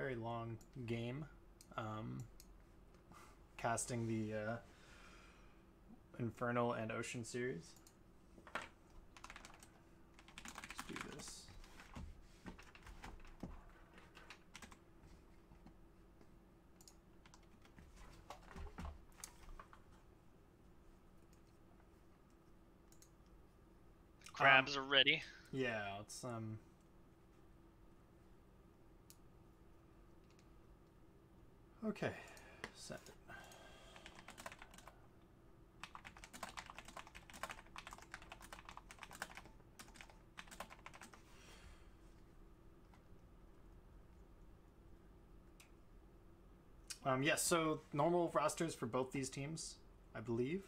very long game. Casting the Infernal and Ocean series. Let's do this. Crabs are ready. Yeah, it's okay. Send it. Yes, so normal rosters for both these teams, I believe.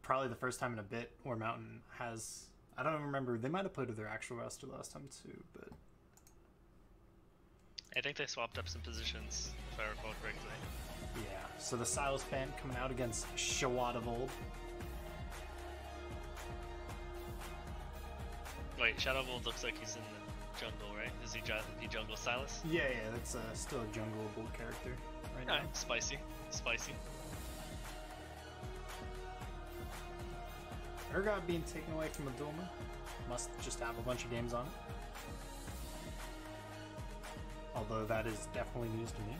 Probably the first time in a bit where Mountain has... I don't remember. They might have played with their actual roster last time too, but... I think they swapped up some positions, if I recall correctly. Yeah, so the Silas band coming out against Shawad of Old. Wait, Shadow of Old looks like he's in the jungle, right? Is he jungle Silas? Yeah, that's still a jungleable character right now. Alright, spicy. Urgot being taken away from Abdulma. Must just have a bunch of games on it. Although that is definitely news to me.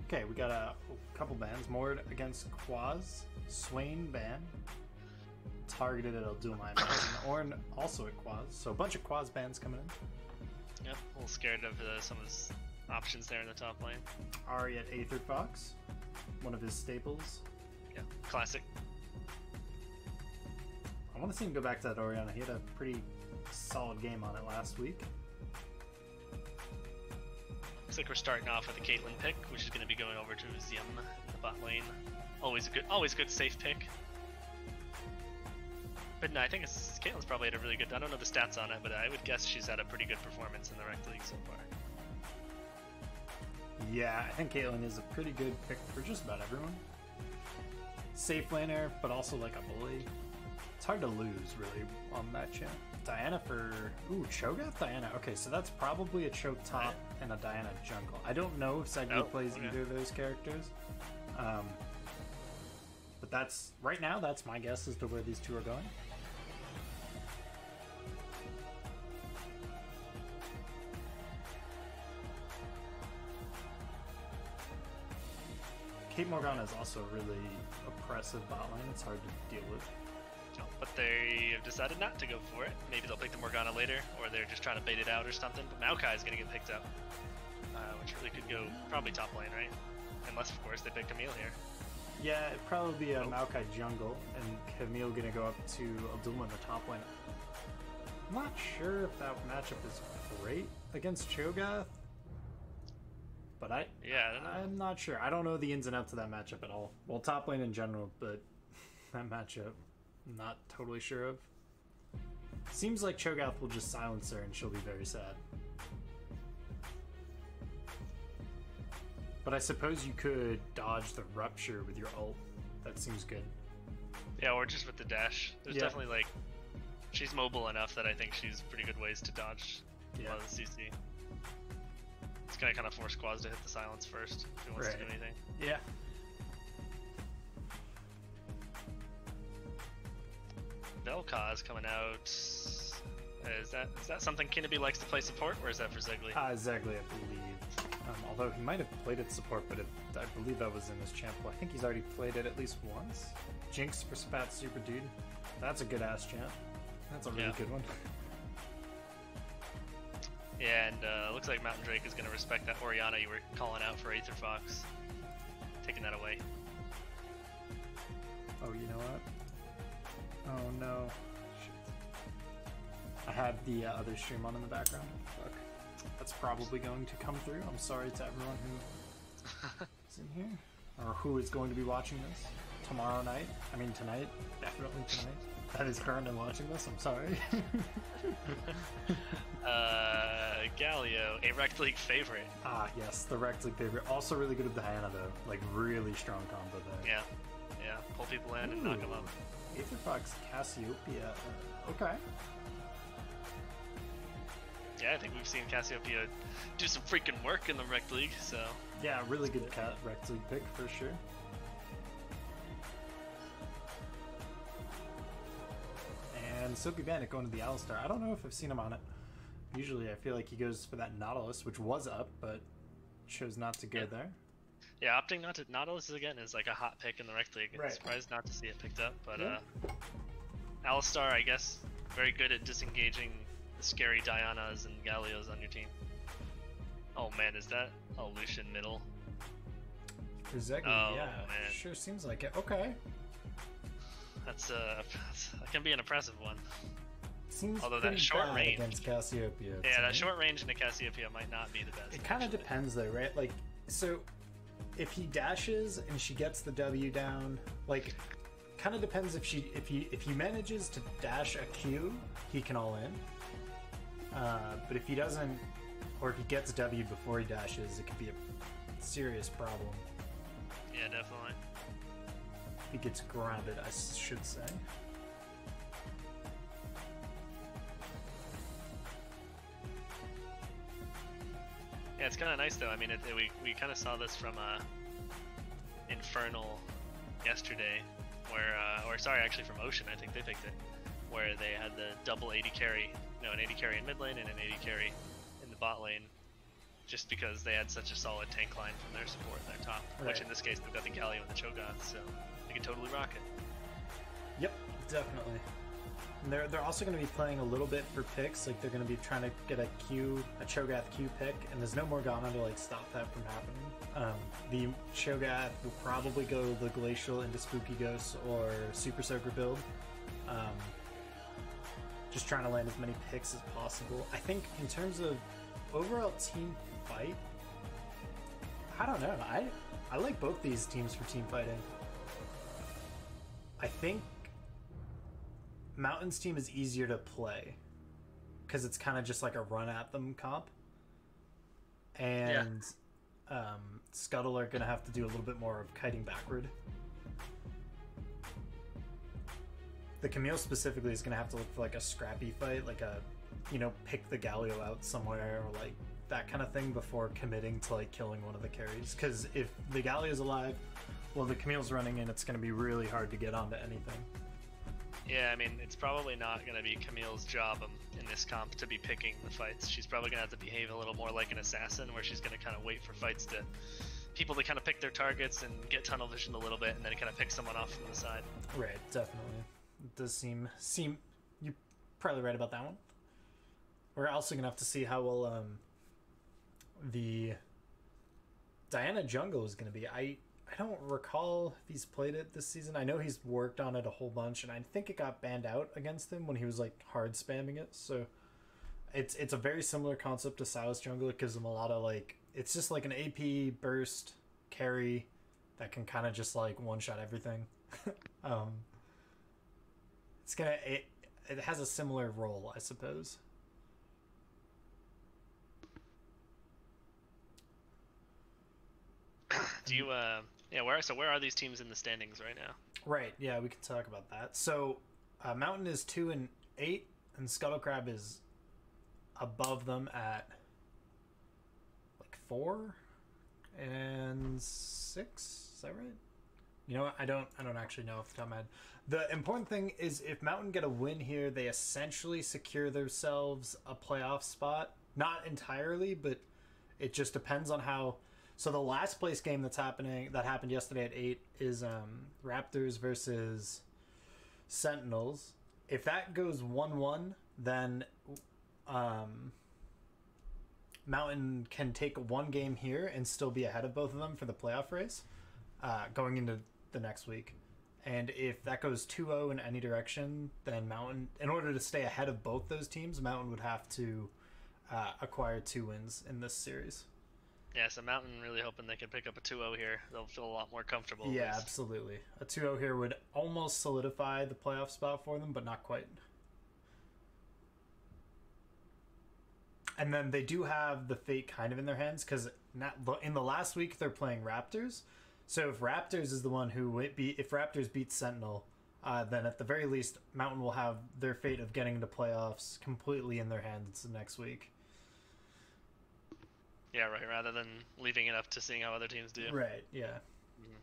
Okay, we got a couple bans. Mord against Quaz. Swain ban. Targeted at Abdulma, I imagine. Ornn also at Quaz. So a bunch of Quaz bans coming in. Yep, a little scared of some of his options there in the top lane. Ari at Aether Fox. One of his staples. Yeah, classic. I want to see him go back to that Orianna. He had a pretty solid game on it last week. Looks like we're starting off with a Caitlyn pick, which is going to be going over to Zim in the bot lane. Always a good safe pick. But no, I think Caitlyn's probably had a really good... I don't know the stats on it, but I would guess she's had a pretty good performance in the Rekt League so far. Yeah, I think Caitlyn is a pretty good pick for just about everyone. Safe laner, but also like a bully. It's hard to lose, really, on that champ. Diana for... Ooh, Cho'Gath Diana. Okay, so that's probably a Choke top and a Diana jungle. I don't know if Zegli plays either of those characters. But that's... Right now, that's my guess as to where these two are going. Kate Morgana is also a really oppressive bot lane. It's hard to deal with. But they have decided not to go for it. Maybe they'll pick the Morgana later, or they're just trying to bait it out or something. But Maokai is going to get picked up, which really could go probably top lane, right? Unless, of course, they pick Camille here. Yeah, it'd probably be a Maokai jungle, and Camille going to go up to Abdulma in the top lane. I'm not sure if that matchup is great against Cho'Gath. But I'm not sure. I don't know the ins and outs of that matchup at all. Well, top lane in general, but that matchup, I'm not totally sure of. Seems like Cho'Gath will just silence her and she'll be very sad. But I suppose you could dodge the Rupture with your ult. That seems good. Yeah, or just with the dash. There's definitely, like, she's mobile enough that I think she's pretty good ways to dodge a lot of the CC. It's gonna kind of force Quaz to hit the silence first if he wants to do anything. Yeah. Vel'Koz coming out. Is that something Kinnaby likes to play support, or is that for Zegli? Zegli, I believe. Although he might have played it support, but I believe that was in his champ. I think he's already played it at least once. Jinx for Spat Super Dude. That's a good ass champ. That's a really good one. Yeah, and looks like Mountain Drake is going to respect that Orianna you were calling out for Aether Fox. Taking that away. Oh, you know what? Oh no. Shit. I had the other stream on in the background. Fuck. That's probably going to come through. I'm sorry to everyone who is in here. Or who is going to be watching this tomorrow night. I mean tonight. Definitely tonight. That is currently watching this. I'm sorry. Galio, a Rekt League favorite. Ah, yes, the Rekt League favorite. Also really good with Diana though. Like really strong combo there. Yeah, yeah. Pull people in and knock them up. Aetherfox Cassiopeia. Okay. Yeah, I think we've seen Cassiopeia do some freaking work in the Rekt League. So yeah, really good Rekt League pick for sure. And Soapy Bandit going to the Alistar. I don't know if I've seen him on it. Usually I feel like he goes for that Nautilus, which was up, but chose not to go there. Yeah, opting not to Nautilus again is like a hot pick in the Rekt League. Right. Surprised not to see it picked up, but Alistar, I guess, very good at disengaging the scary Dianas and Galios on your team. Oh man, is that a Lucian middle? Zegi, yeah, man. Sure seems like it. Okay. That can be an impressive one. Seems although that short range against Cassiopeia. Yeah, that short range into Cassiopeia might not be the best. It kind of depends though, right? Like, so if he dashes and she gets the W down, like, kind of depends if he manages to dash a Q, he can all in. But if he doesn't, or if he gets W before he dashes, it could be a serious problem. Yeah, definitely. If he gets grounded, I should say. Yeah, it's kind of nice though. I mean, we kind of saw this from Infernal yesterday, where or sorry, actually from Ocean, I think they picked it, where they had the double 80 carry, an 80 carry in mid lane and an 80 carry in the bot lane, just because they had such a solid tank line from their support in their top. Right. Which in this case they've got the Galio and the Cho'Gath, so they can totally rock it. Yep, definitely. And they're also going to be playing a little bit for picks. Like they're going to be trying to get a Cho'Gath Q pick, and there's no Morgana to like stop that from happening. The Cho'Gath will probably go the Glacial into Spooky Ghost or Super Soaker build. Just trying to land as many picks as possible. I think in terms of overall team fight, I don't know. I like both these teams for team fighting. I think Mountain's team is easier to play because it's kind of just like a run at them comp, and Scuttle are gonna have to do a little bit more of kiting backward. The Camille specifically is gonna have to look for like a scrappy fight, like a pick the Galio out somewhere or like that kind of thing before committing to like killing one of the carries. Because if the Galio's alive, well, the Camille's running in, it's gonna be really hard to get onto anything. Yeah, I mean, it's probably not going to be Camille's job in this comp to be picking the fights. She's probably going to have to behave a little more like an assassin, where she's going to kind of wait for fights to people to kind of pick their targets and get tunnel vision a little bit, and then kind of pick someone off from the side. Right, definitely. It does seem you're probably right about that one. We're also going to have to see how well the Diana jungle is going to be. I don't recall if he's played it this season. I know he's worked on it a whole bunch, and I think it got banned out against him when he was like hard spamming it. So it's a very similar concept to Silas jungle. It gives him a lot of like, it's just like an AP burst carry that can kind of just like one shot everything. It has a similar role, I suppose. Do you where are these teams in the standings right now? Right, yeah, we can talk about that. So Mountain is 2 and 8, and Scuttle Crab is above them at like 4 and 6. Is that right? You know what? I don't actually know off the top of my head. The important thing is if Mountain get a win here, they essentially secure themselves a playoff spot. Not entirely, but it just depends on how. So the last place game that happened yesterday at 8 is Raptors versus Sentinels. If that goes 1-1, then Mountain can take one game here and still be ahead of both of them for the playoff race going into the next week. And if that goes 2-0 in any direction, then Mountain, in order to stay ahead of both those teams, Mountain would have to acquire 2 wins in this series. Yeah, so Mountain really hoping they can pick up a 2-0 here. They'll feel a lot more comfortable. Yeah, absolutely. A 2-0 here would almost solidify the playoff spot for them, but not quite. And then they do have the fate kind of in their hands because in the last week they're playing Raptors. So if Raptors is the one who if Raptors beat Sentinel, then at the very least Mountain will have their fate of getting into playoffs completely in their hands next week. Yeah, right. Rather than leaving it up to seeing how other teams do. Right. Yeah. Mm-hmm.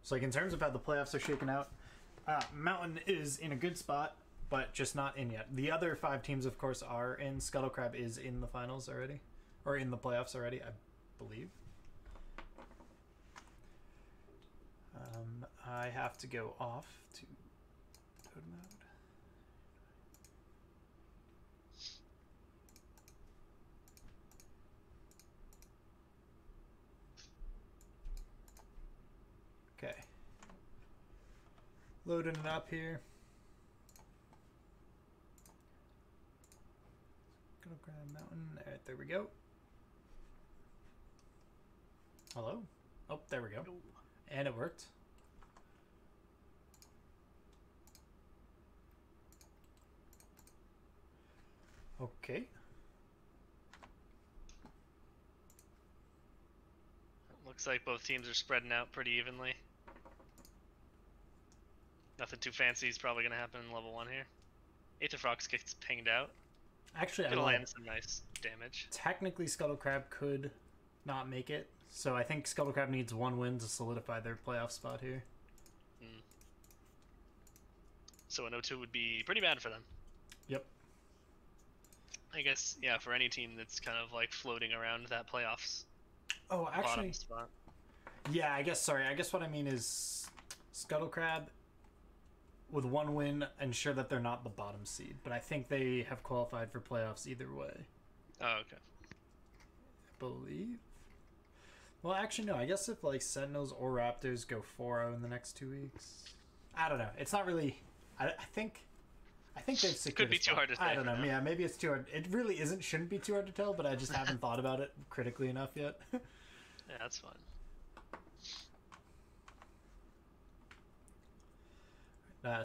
So, like in terms of how the playoffs are shaking out, Mountain is in a good spot, but just not in yet. The other 5 teams, of course, are in. Scuttle Crab is in the finals already, or in the playoffs already, I believe. I have to go off to code mode. Okay. Loading it up here. Gonna grab Mountain. Alright, there we go. Hello? Oh, there we go. And it worked. Okay. Looks like both teams are spreading out pretty evenly. Nothing too fancy is probably going to happen in level 1 here. Aether Fox gets pinged out. Actually, It'll land some nice damage. Technically, Scuttle Crab could not make it. So I think Scuttle Crab needs 1 win to solidify their playoff spot here. So an 0-2 would be pretty bad for them. Yep. I guess, yeah, for any team that's kind of like floating around that playoffs. Oh, actually, bottom spot. Yeah, I guess what I mean is Scuttle Crab with 1 win ensure that they're not the bottom seed, but I think they have qualified for playoffs either way. Oh, okay. I believe. Well, actually, no. I guess if like Sentinels or Raptors go 4-0 in the next 2 weeks, I don't know. It's not really. I think they've secured. Could be too hard to say. I don't know. Yeah, maybe it's too hard. It really isn't. Shouldn't be too hard to tell, but I just haven't thought about it critically enough yet. Yeah, that's fine.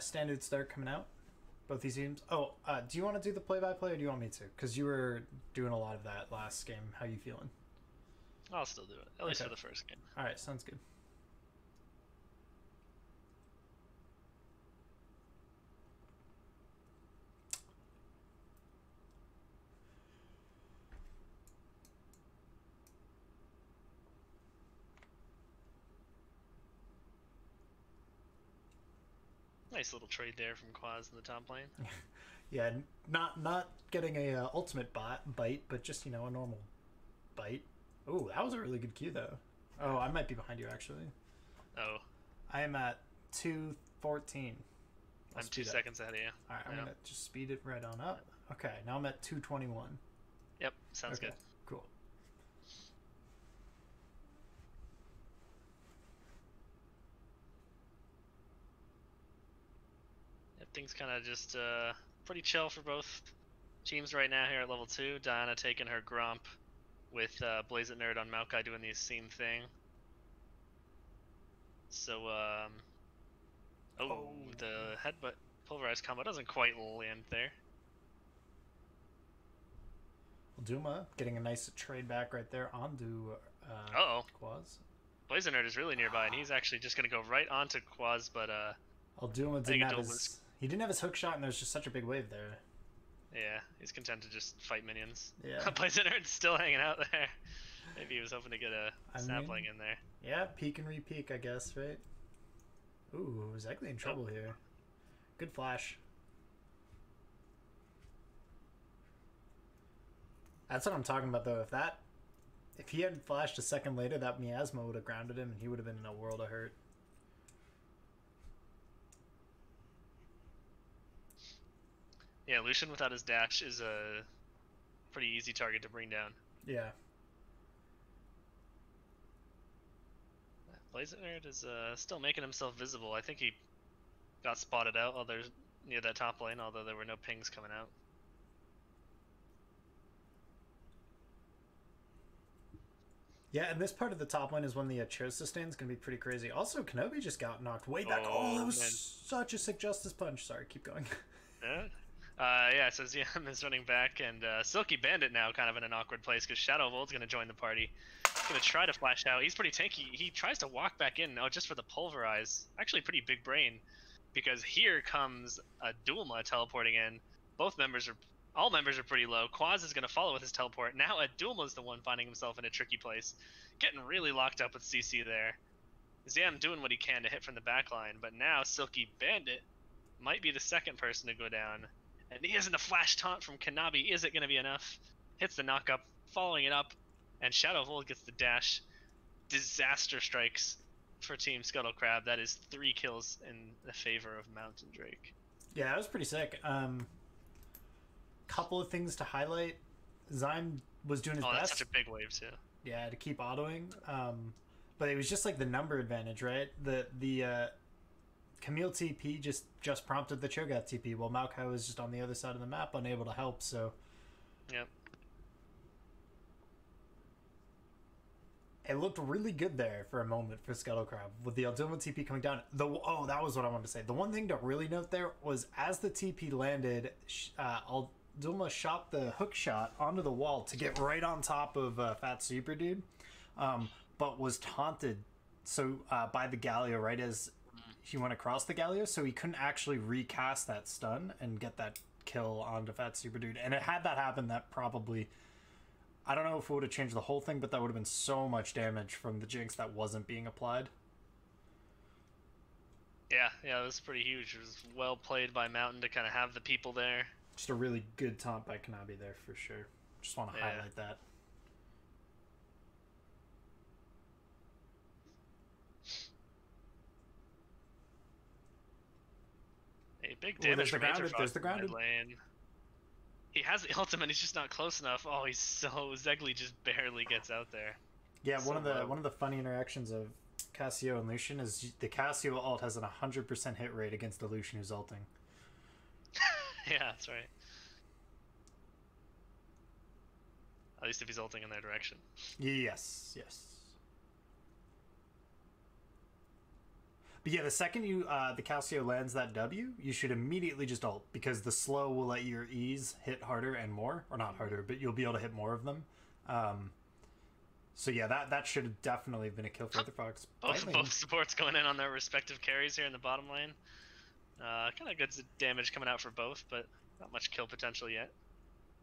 Standard start coming out. Both these teams. Oh, do you want to do the play-by-play or do you want me to? Because you were doing a lot of that last game. How you feeling? I'll still do it, at least for the first game. All right, sounds good. Nice little trade there from Quaz in the top lane. Yeah, not getting a ultimate bite, but just a normal bite. Oh, that was a really good Q though. Oh, I might be behind you actually. Oh. I am at 2:14. I'm 2 seconds ahead of you. All right, I'm gonna just speed it right on up. Okay, now I'm at 2:21. Yep, sounds good. Cool. Things kind of just pretty chill for both teams right now here at level 2. Diana taking her Gromp with Blaze It Nerd on Maokai doing the same thing. So, the headbutt pulverized combo doesn't quite land there. Duma getting a nice trade back right there onto Quaz. Blaze It Nerd is really nearby, and he's actually just going to go right onto Quaz, but Alduma he didn't have his hook shot, and there's just such a big wave there. Yeah, he's content to just fight minions. Yeah. Blaze It Nerd's still hanging out there. Maybe he was hoping to get a sapling in there. Yeah, peek and re-peek, I guess, right? Ooh, Zekli in trouble here. Good flash. That's what I'm talking about, though. If he had flashed a second later, that Miasma would have grounded him, and he would have been in a world of hurt. Yeah, Lucian without his dash is a pretty easy target to bring down. Yeah. Blaze It Nerd is still making himself visible. I think he got spotted out near that top lane, although there were no pings coming out. Yeah, and this part of the top lane is when the Cho sustain is going to be pretty crazy. Also, Kenobi just got knocked way back. Oh, that was such a sick Justice Punch. Sorry, keep going. Yeah, so ZM is running back, and Silky Bandit now kind of in an awkward place because Shadow Volt's going to join the party. He's going to try to flash out. He's pretty tanky. He tries to walk back in, just for the Pulverize. Actually, pretty big brain, because here comes a Dulma teleporting in. All members are pretty low. Quaz is going to follow with his teleport. Now a Dulma's the one finding himself in a tricky place. Getting really locked up with CC there. ZM doing what he can to hit from the backline, but now Silky Bandit might be the second person to go down. And he isn't a flash taunt from Kanabi. Is it going to be enough? Hits the knock up, following it up, and Shadow Volt gets the dash. Disaster strikes for Team Scuttle Crab. That is 3 kills in the favor of Mountain Drake. Yeah, that was pretty sick. Couple of things to highlight. Zyme was doing his best. That's such a big wave too. Yeah, to keep autoing. But it was just like the number advantage, right? The Camille TP just prompted the Cho'Gath TP while Maokai was just on the other side of the map, unable to help. So, yep. It looked really good there for a moment for Scuttle Crab with the Alduma TP coming down. That was what I wanted to say. The one thing to really note there was as the TP landed, Alduma shot the hook shot onto the wall to get right on top of Fat Super Dude, but was taunted by the Galio right as he went across the Galio, so he couldn't actually recast that stun and get that kill onto Fat Super Dude. And had that happened, that probably, I don't know if it would have changed the whole thing, but that would have been so much damage from the Jinx that wasn't being applied. Yeah, it was pretty huge. It was well played by Mountain to kind of have the people there. Just a really good taunt by Kanabi there for sure. Just want to highlight that. A big damage from Aetherfox there's the grounded lane. He has the ultimate, he's just not close enough. Oh, Zegli just barely gets out there. Yeah, one of the funny interactions of Cassio and Lucian is the Cassio ult has an 100% hit rate against the Lucian who's ulting. Yeah, that's right. At least if he's ulting in their direction. Yes. But yeah, the second the Cassio lands that W, you should immediately just ult, because the slow will let your E's hit harder and more. Or not harder, but you'll be able to hit more of them. So yeah, that should have definitely been a kill for Aetherfox. Both supports going in on their respective carries here in the bottom lane. Kind of good damage coming out for both, but not much kill potential yet.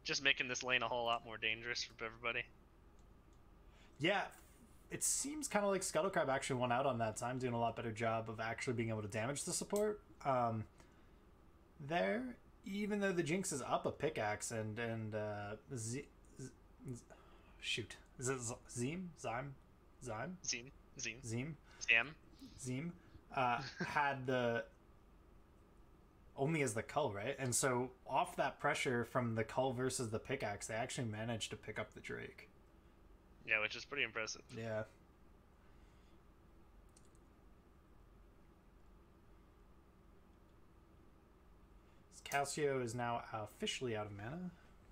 Just making this lane a whole lot more dangerous for everybody. Yeah, it seems kind of like Scuttle Crab actually won out on that time, doing a lot better job of actually being able to damage the support. There, even though the Jinx is up a pickaxe and shoot, is it Zim had the only as the cull, right? And so off that pressure from the cull versus the pickaxe, they actually managed to pick up the Drake. Yeah, which is pretty impressive. Yeah. Cassio is now officially out of mana,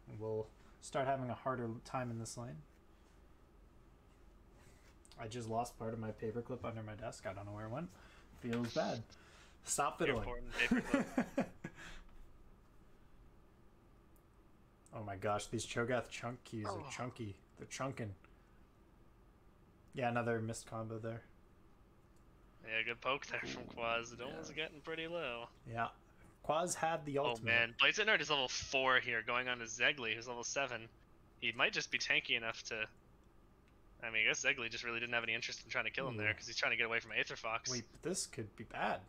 and we'll start having a harder time in this lane. I just lost part of my paperclip under my desk. I don't know where it went. Feels bad. Stop fiddling. Oh my gosh, these Cho'Gath chunk keys are chunky. They're chunking. Yeah, another missed combo there. Yeah, good poke there from Quaz. The Dolan's getting pretty low. Yeah. Quaz had the ultimate. Oh man, Blades Nerd is level 4 here, going on to Zegli, who's level 7. He might just be tanky enough to... I mean, I guess Zegli just really didn't have any interest in trying to kill him there, because he's trying to get away from Aetherfox. Wait, but this could be bad.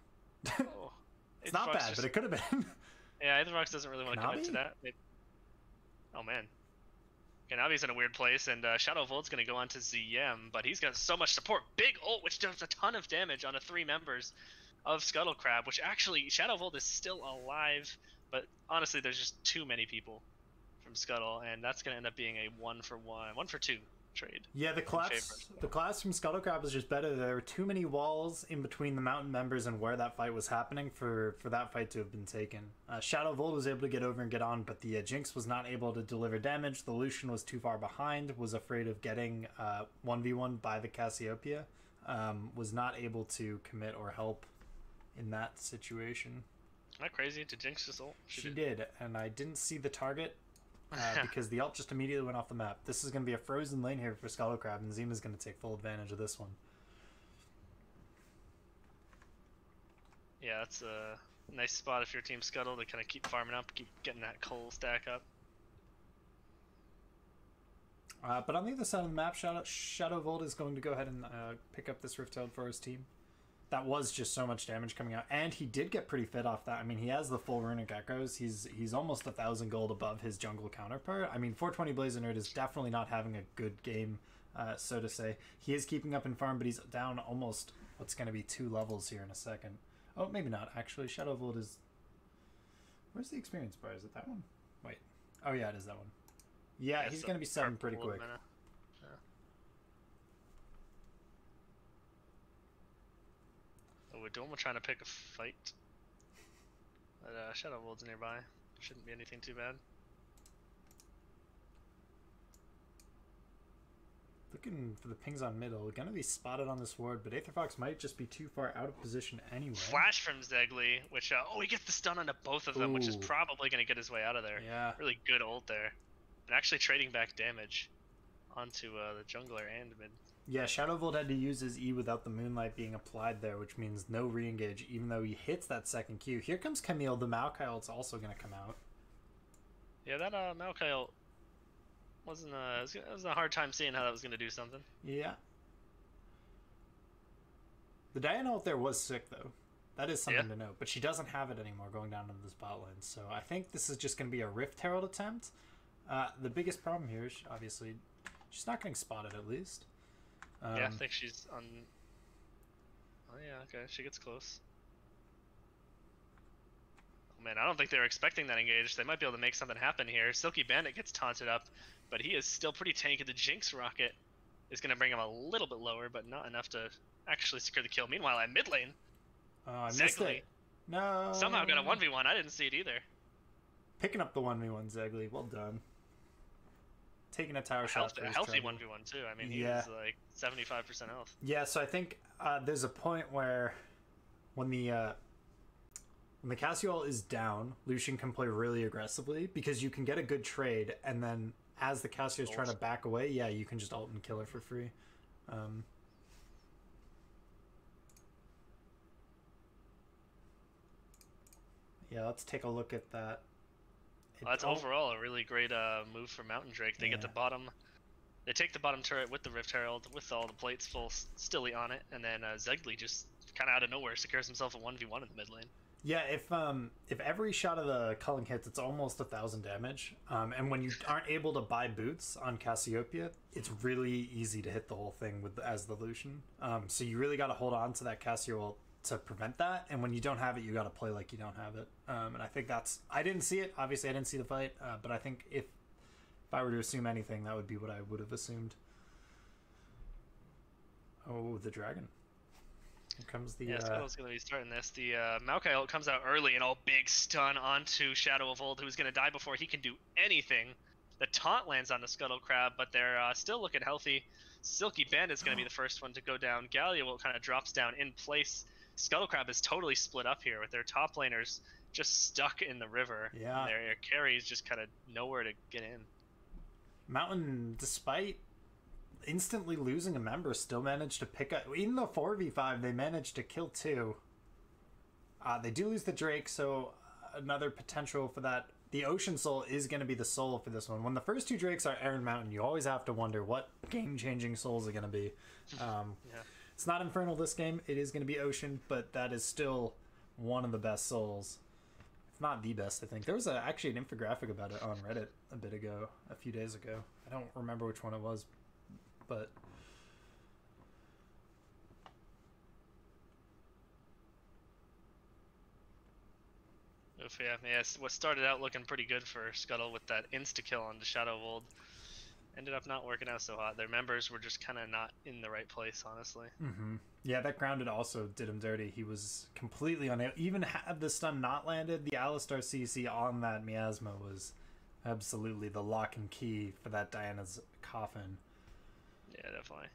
Oh, it's not bad, but it could have been. Yeah, Aetherfox doesn't really want to commit to that. Oh man. Kanabi's in a weird place, and Shadow Volt's going to go on to ZM, but he's got so much support. Big ult, which does a ton of damage on the 3 members of Scuttle Crab, which actually, Shadow Volt is still alive, but honestly, there's just too many people from Scuttle, and that's going to end up being a 1-for-1, 1-for-2 trade. Yeah, the class from Scuttlecrab was just better. There were too many walls in between the mountain members and where that fight was happening for that fight to have been taken. Shadow Volt was able to get over and get on, but the Jinx was not able to deliver damage. The Lucian was too far behind, was afraid of getting 1v1 by the Cassiopeia, was not able to commit or help in that situation. Am I crazy? Did Jinx just ult? She did, and I didn't see the target. Because the ult just immediately went off the map. This is going to be a frozen lane here for Scuttlecrab, and Zima's going to take full advantage of this one. Yeah, that's a nice spot if you're Team Scuttle to kind of keep farming up, keep getting that coal stack up. But on the other side of the map, Shadow Volt is going to go ahead and pick up this Rift Herald for his team. That was just so much damage coming out, and he did get pretty fit off that. I mean, he has the full runic echoes. He's almost 1,000 gold above his jungle counterpart. I mean, 420 Blazer Nerd is definitely not having a good game, so to say. He is keeping up in farm, but he's down almost what's going to be 2 levels here in a second. Oh, maybe not actually. Shadow Volt is. Where's the experience bar? Is it that one? Wait. Oh yeah, it is that one. Yeah, he's going to be 7 pretty quick. We're trying to pick a fight. But Shadow Volt's nearby. Shouldn't be anything too bad. Looking for the pings on middle. Gonna be spotted on this ward, but Aetherfox might just be too far out of position anyway. Flash from Zegli, which he gets the stun onto both of them, which is probably gonna get his way out of there. Yeah. Really good ult there. And actually trading back damage onto the jungler and mid. Yeah, Shadow Volt had to use his E without the Moonlight being applied there, which means no re-engage, even though he hits that second Q. Here comes Camille. The Maokai ult's also going to come out. Yeah, that Maokai ult wasn't... it was a hard time seeing how that was going to do something. Yeah. The Diana ult there was sick, though. That is something to note. But she doesn't have it anymore going down into this bot lane. So I think this is just going to be a Rift Herald attempt. The biggest problem here is, obviously, she's not getting spotted at least. Yeah, I think she's on... Oh yeah, okay, she gets close. Oh man, I don't think they were expecting that engage. They might be able to make something happen here. Silky Bandit gets taunted up, but he is still pretty tanky. The Jinx Rocket is going to bring him a little bit lower, but not enough to actually secure the kill. Meanwhile, at mid lane, I missed it. No. Somehow got a 1v1. I didn't see it either. Picking up the 1v1, Zegli. Well done. Taking a tower shot for a healthy 1v1 too. I mean, he was like 75% health. Yeah, so I think there's a point where when the Cassio is down, Lucian can play really aggressively because you can get a good trade, and then as the Cassio is trying to back away, yeah, you can just ult and kill her for free. Yeah, let's take a look at that. Well, that's overall a really great move for Mountain Drake. They get the bottom, they take the bottom turret with the Rift Herald, with all the plates full stilly on it, and then Zegli just kind of out of nowhere secures himself a 1v1 in the mid lane. Yeah, if every shot of the culling hits, it's almost 1,000 damage. And when you aren't able to buy boots on Cassiopeia, it's really easy to hit the whole thing as the Lucian. So you really got to hold on to that Cassio to prevent that, and when you don't have it, you got to play like you don't have it. And I think I didn't see it, obviously I didn't see the fight, but I think if I were to assume anything, that would be what I would have assumed. Oh, the dragon. Here comes the Scuttle's gonna be starting this. The Maokai ult comes out early, and big stun onto Shadow of Old, who's gonna die before he can do anything. The taunt lands on the Scuttlecrab, but they're still looking healthy. Silky Bandit's gonna be the first one to go down. Gallia will kind of drops down in place. Scuttlecrab is totally split up here with their top laners just stuck in the river. Yeah. And their carries just kind of nowhere to get in. Mountain, despite instantly losing a member, still managed to pick up. In the 4v5, they managed to kill 2. They do lose the Drake, so another potential for that. The Ocean Soul is going to be the soul for this one. When the first 2 Drakes are Iron Mountain, you always have to wonder what game-changing souls are going to be. Yeah. It's not Infernal this game. It is going to be Ocean, but that is still one of the best souls. If not the best, I think. There was actually an infographic about it on Reddit a few days ago. I don't remember which one it was, but... Yeah, what started out looking pretty good for Scuttle with that insta-kill on the Shadow of Old. ended up not working out so hot. Their members were just kind of not in the right place, honestly. Yeah, that grounded also did him dirty. He was completely unable. Even had the stun not landed, the Alistar CC on that miasma was absolutely the lock and key for that Diana's coffin. Yeah, definitely.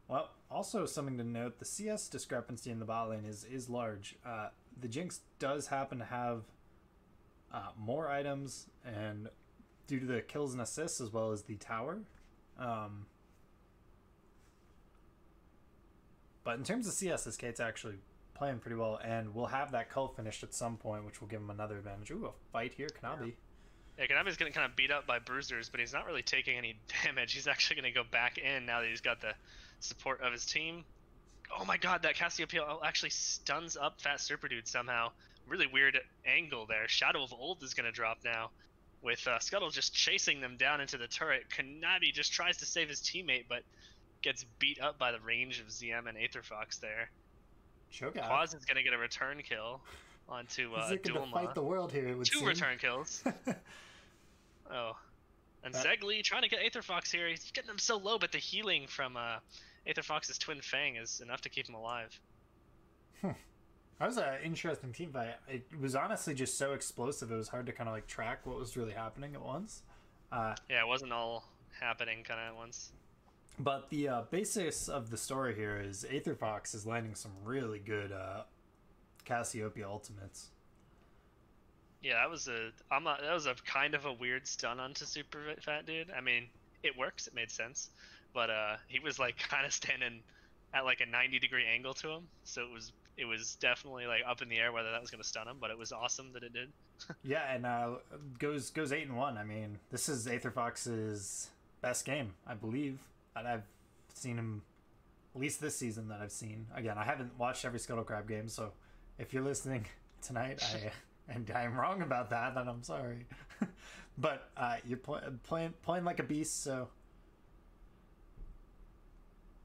Well, also something to note, the CS discrepancy in the bot lane is large. The Jinx does happen to have more items, and due to the kills and assists as well as the tower. But in terms of CS, this Kate's actually playing pretty well, and we'll have that cull finished at some point, which will give him another advantage. Ooh, a fight here, Kanabi. Yeah, Kanabi's getting kind of beat up by bruisers, but he's not really taking any damage. He's actually going to go back in now that he's got the support of his team. Oh my god, that Cassiopeia actually stuns up Fat Super Dude somehow. Really weird angle there. Shadow of Old is going to drop now, with Scuttle just chasing them down into the turret. Kanabi just tries to save his teammate, but gets beat up by the range of ZM and Aetherfox there. Cho'Gath. Quaz is going to get a return kill onto He's looking to fight the world here, it would seem. 2 return kills. Oh. And Zegli trying to get Aetherfox here. He's getting him so low, but the healing from Aetherfox's Twin Fang is enough to keep him alive. That was an interesting team fight. It was honestly just so explosive, it was hard to kind of like track what was really happening at once. Yeah, it wasn't all happening kind of at once. But the basis of the story here is Aetherfox is landing some really good Cassiopeia ultimates. Yeah, that was a kind of a weird stun onto Super Fat Dude. I mean, it works, it made sense, but he was like kind of standing at like a 90-degree angle to him, so it was definitely like up in the air whether that was going to stun him, but it was awesome that it did. Yeah, and goes 8-1. I mean, this is Aetherfox's best game, I believe, that I've seen him, at least this season that I've seen. Again, I haven't watched every Scuttle Crab game, so if you're listening tonight, I'm wrong about that, then I'm sorry. But you're playing like a beast, so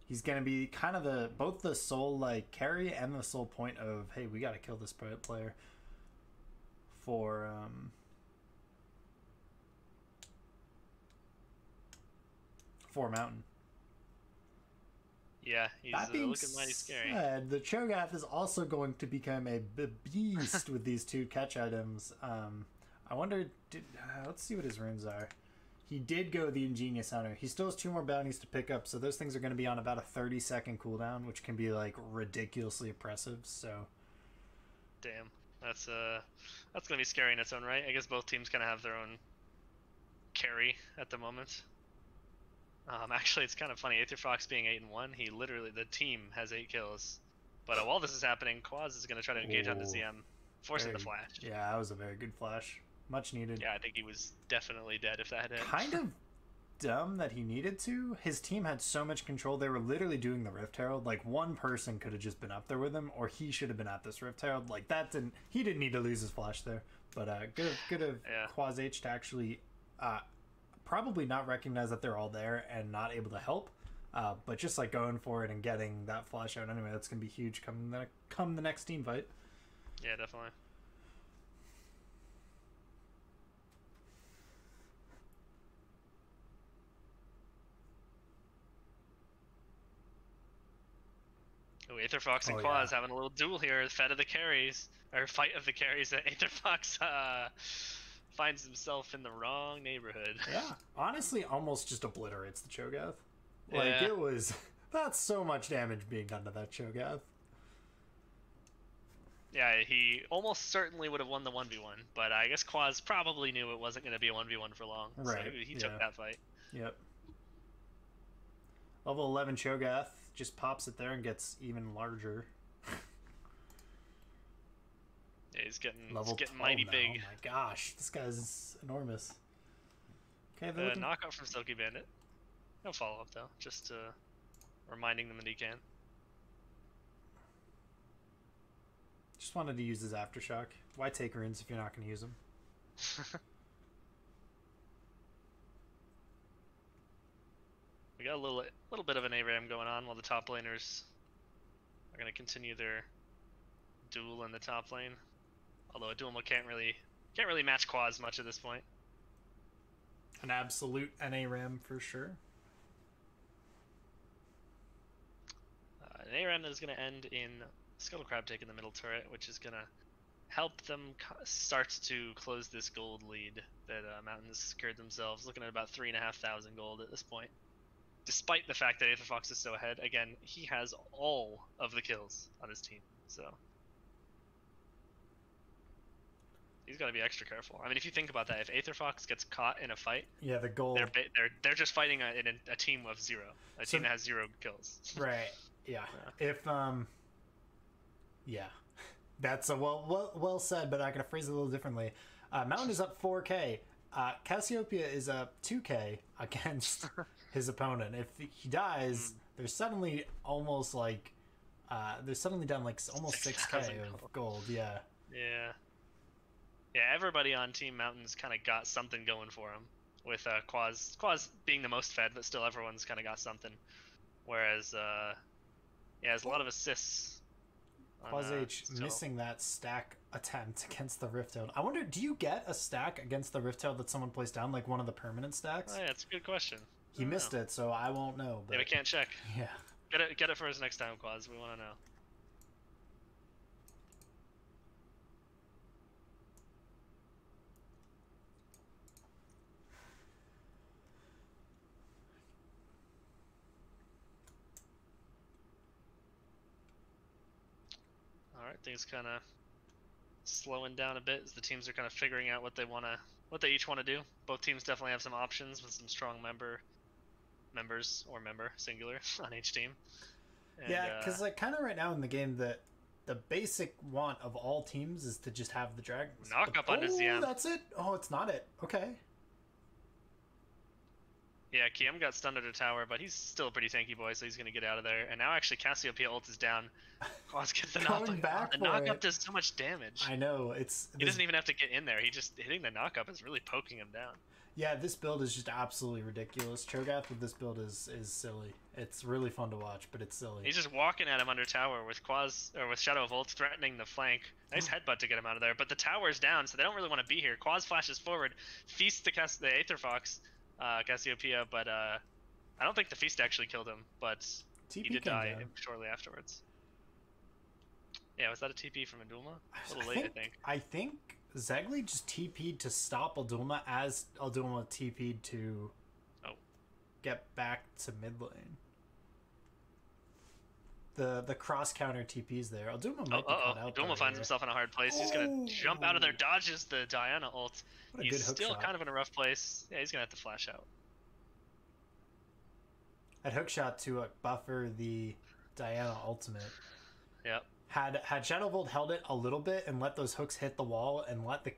he's gonna be kind of both the sole like carry and the sole point of, hey, we gotta kill this player for Mountain. Yeah, he's looking mighty scary. The Cho'Gath is also going to become a beast with these 2 catch items. I wonder, let's see what his runes are. He did go the Ingenious Hunter. He still has 2 more bounties to pick up, so those things are going to be on about a 30-second cooldown, which can be like ridiculously oppressive. So, damn, that's gonna be scary in its own right. I guess both teams kind of have their own carry at the moment. Actually, it's kind of funny. Aetherfox being 8-1, the team has 8 kills. But while this is happening, Quaz is going to try to engage on the ZM, forcing the flash. Yeah, that was a very good flash. Much needed. Yeah, I think he was definitely dead if that had hit. Kind of dumb that he needed to. His team had so much control. They were literally doing the Rift Herald. Like, one person could have just been up there with him, or he should have been at this Rift Herald. Like, he didn't need to lose his flash there. But good of Quaz H to actually probably not recognize that they're all there and not able to help, but just like going for it and getting that flash out anyway. That's gonna be huge come the next team fight. Yeah, definitely. Oh, Aetherfox and Quaz having a little duel here. Fight of the carries. Aetherfox finds himself in the wrong neighborhood. Yeah, honestly, almost just obliterates the Cho'Gath. Like, it was... That's so much damage being done to that Cho'Gath. Yeah, he almost certainly would have won the 1v1, but I guess Quaz probably knew it wasn't going to be a 1v1 for long. Right. So he took that fight. Yep. Level 11 Cho'Gath just pops it there and gets even larger. Yeah, he's getting now. mighty big. Oh my gosh, this guy's enormous. Okay, knockout from Silky Bandit. No follow-up though, just reminding them that he can. Just wanted to use his Aftershock. Why take runes if you're not going to use them? We got a little bit of an ARAM going on while the top laners are going to continue their duel in the top lane. Although Adulma can't really match Quaz much at this point. An absolute NA ram for sure. An ARAM that is going to end in Scuttle Crab taking the middle turret, which is going to help them start to close this gold lead that Mountains secured themselves, looking at about 3,500 gold at this point. Despite the fact that Aetherfox is so ahead, again, he has all of the kills on his team, so he's got to be extra careful. I mean, if you think about that, if Aetherfox gets caught in a fight, yeah, the gold, they're just fighting a team of 0, team that has 0 kills. Right. Yeah. If yeah, that's a well said, but I'm gonna phrase it a little differently. Mountain is up 4K. Cassiopeia is up 2K against his opponent. If he dies, there's suddenly almost like there's suddenly down like almost 6K of gold. Yeah. Yeah. Yeah. Everybody on Team Mountain's kind of got something going for him. With Quaz being the most fed, but still everyone's kind of got something. Whereas yeah, there's a lot of assists. Quaz H missing that stack attempt against the Rift-Tailed. I wonder, do you get a stack against the Rift-Tailed that someone placed down, like one of the permanent stacks? Oh yeah, it's a good question. He missed it, so I won't know. But... yeah, we can't check. Yeah. Get it for us next time, Quaz. We want to know. Alright, things kind of slowing down a bit as the teams are kind of figuring out what they each want to do. Both teams definitely have some options with some strong members or member singular on each team. And, yeah, because like kind of right now in the game, the basic want of all teams is to just have the dragons. Knock up onto ZM. That's it. Oh, it's not it. Okay. Yeah, Kiem got stunned at a tower, but he's still a pretty tanky boy, so he's going to get out of there. And now actually Cassiopeia ult is down. Quaz gets the knock-up. The knock-up does so much damage. I know. He doesn't even have to get in there. He just hitting the knock-up is really poking him down. Yeah, this build is just absolutely ridiculous. Cho'Gath with this build is silly. It's really fun to watch, but it's silly. He's just walking at him under tower with with Shadow of Ult threatening the flank. Nice headbutt to get him out of there, but the tower's down, so they don't really want to be here. Quaz flashes forward, feasts the Aetherfox. Cassiopeia, but I don't think the feast actually killed him, but TP he did die shortly afterwards. Yeah, was that a TP from Adulma? A little late, I think. I think Zegli just TP'd to stop Adulma as Adulma TP'd to get back to mid lane. The cross counter TP's there. Adulma might be caught out. Adulma finds himself in a hard place. He's gonna jump out of there, dodges the Diana ult. He's still kind of in a rough place. Yeah, he's gonna have to flash out. That hook shot to buffer the Diana ultimate. Yep. Had Shadow of Old held it a little bit and let those hooks hit the wall and let the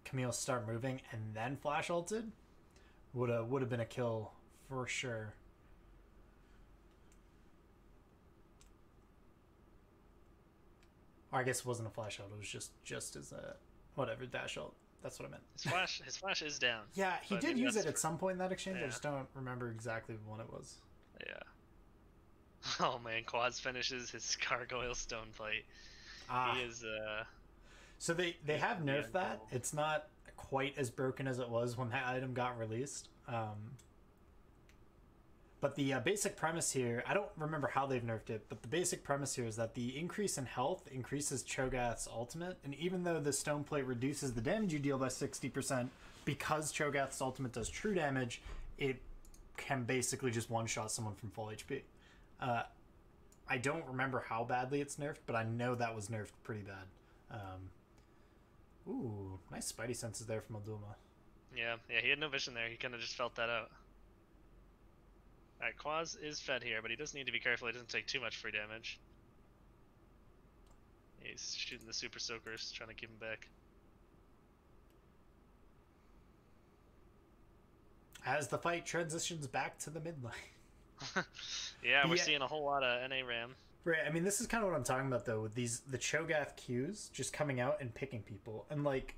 Camille start moving and then flash ulted, would have been a kill for sure. Or I guess it wasn't a flash ult. It was just as a whatever dash ult. That's what I meant. His flash is down. Yeah, he did use it at some point in that exchange. Yeah. I just don't remember exactly when it was. Yeah. Oh man, Quaz finishes his gargoyle stone plate. He is So they have nerfed that. It's not quite as broken as it was when that item got released. But the basic premise here, I don't remember how they've nerfed it, but the basic premise here is that the increase in health increases Cho'Gath's ultimate, and even though the stone plate reduces the damage you deal by 60%, because Cho'Gath's ultimate does true damage, it can basically just one-shot someone from full HP. I don't remember how badly it's nerfed, but I know that was nerfed pretty bad. Ooh, nice spidey senses there from Adulma. Yeah, he had no vision there. He kind of just felt that out. Alright, Quaz is fed here, but he does need to be careful he doesn't take too much free damage. He's shooting the Super Soakers, trying to keep him back. As the fight transitions back to the mid lane. Yeah, we're seeing a whole lot of NA Ram. Right, I mean, this is kind of what I'm talking about, though, with the Cho'Gath Qs just coming out and picking people. And, like,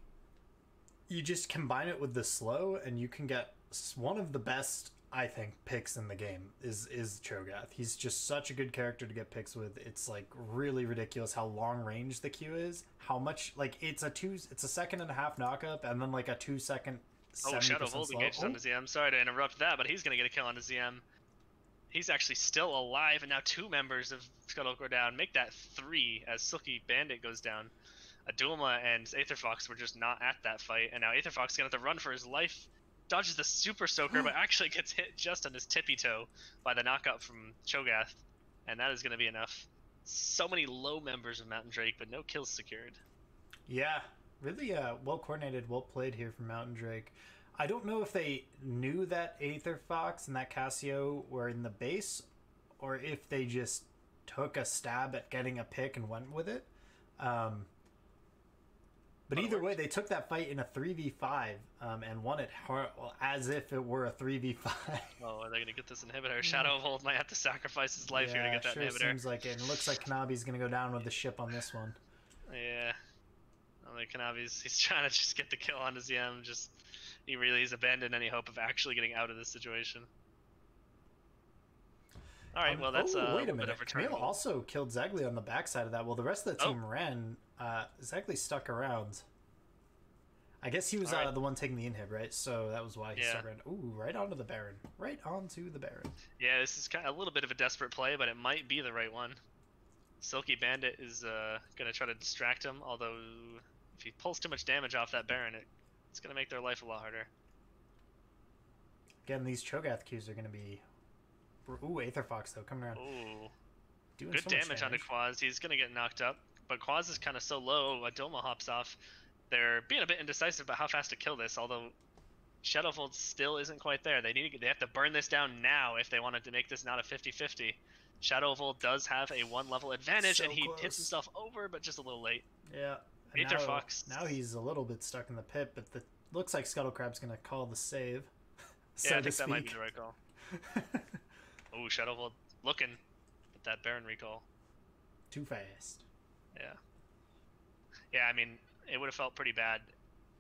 you just combine it with the slow, and you can get one of the best I think, picks in the game is Cho'Gath. He's just such a good character to get picks with. It's like really ridiculous how long range the Q is. How much like it's a second and a half knockup and then like a 2 second. Shadow Volt engages onto ZM. Sorry to interrupt that, but he's gonna get a kill onto ZM. He's actually still alive, and now 2 members of Scuttle go down. Make that 3 as Silky Bandit goes down. Adulma and Aetherfox were just not at that fight, and now Aetherfox is gonna have to run for his life. Dodges the Super Soaker, but actually gets hit just on his tippy toe by the knockout from Cho'Gath, and that is gonna be enough. So many low members of Mountain Drake, but no kills secured. Yeah, really well coordinated, well played here from Mountain Drake. I don't know if they knew that Aetherfox and that Cassio were in the base, or if they just took a stab at getting a pick and went with it. But either way, they took that fight in a 3v5 and won it as if it were a 3v5. Oh, are they going to get this inhibitor? Shadow of Old might have to sacrifice his life here to get that inhibitor. Seems like it. And it looks like Kanabi's going to go down with the ship on this one. Yeah. I mean, he's trying to just get the kill on his ZM. He's abandoned any hope of actually getting out of this situation. All right, well, that's wait a minute. Camille also killed Zegli on the backside of that. Well, the rest of the team ran. Zegli stuck around. I guess he was the one taking the inhib, right? So that was why he stuck around. Ooh, right onto the Baron. Right onto the Baron. Yeah, this is kind of a little bit of a desperate play, but it might be the right one. Silky Bandit is going to try to distract him, although if he pulls too much damage off that Baron, it's going to make their life a lot harder. Again, these Cho'Gath Qs are going to be... Ooh, Aetherfox, though, coming around. Ooh. Doing good so damage onto Quaz. He's going to get knocked up, but Quaz is kind of so low, Adoma hops off. They're being a bit indecisive about how fast to kill this, although Shadowfold still isn't quite there. They have to burn this down now if they wanted to make this not a 50-50. Shadowfold does have a 1-level advantage, and he hits himself over, but just a little late. Yeah. Aetherfox. Now he's a little bit stuck in the pit, but looks like Scuttlecrab's going to call the save. Yeah, I think that might be the right call. Oh, Shadowfold looking at that Baron recall. Too fast. Yeah. Yeah, I mean, it would have felt pretty bad.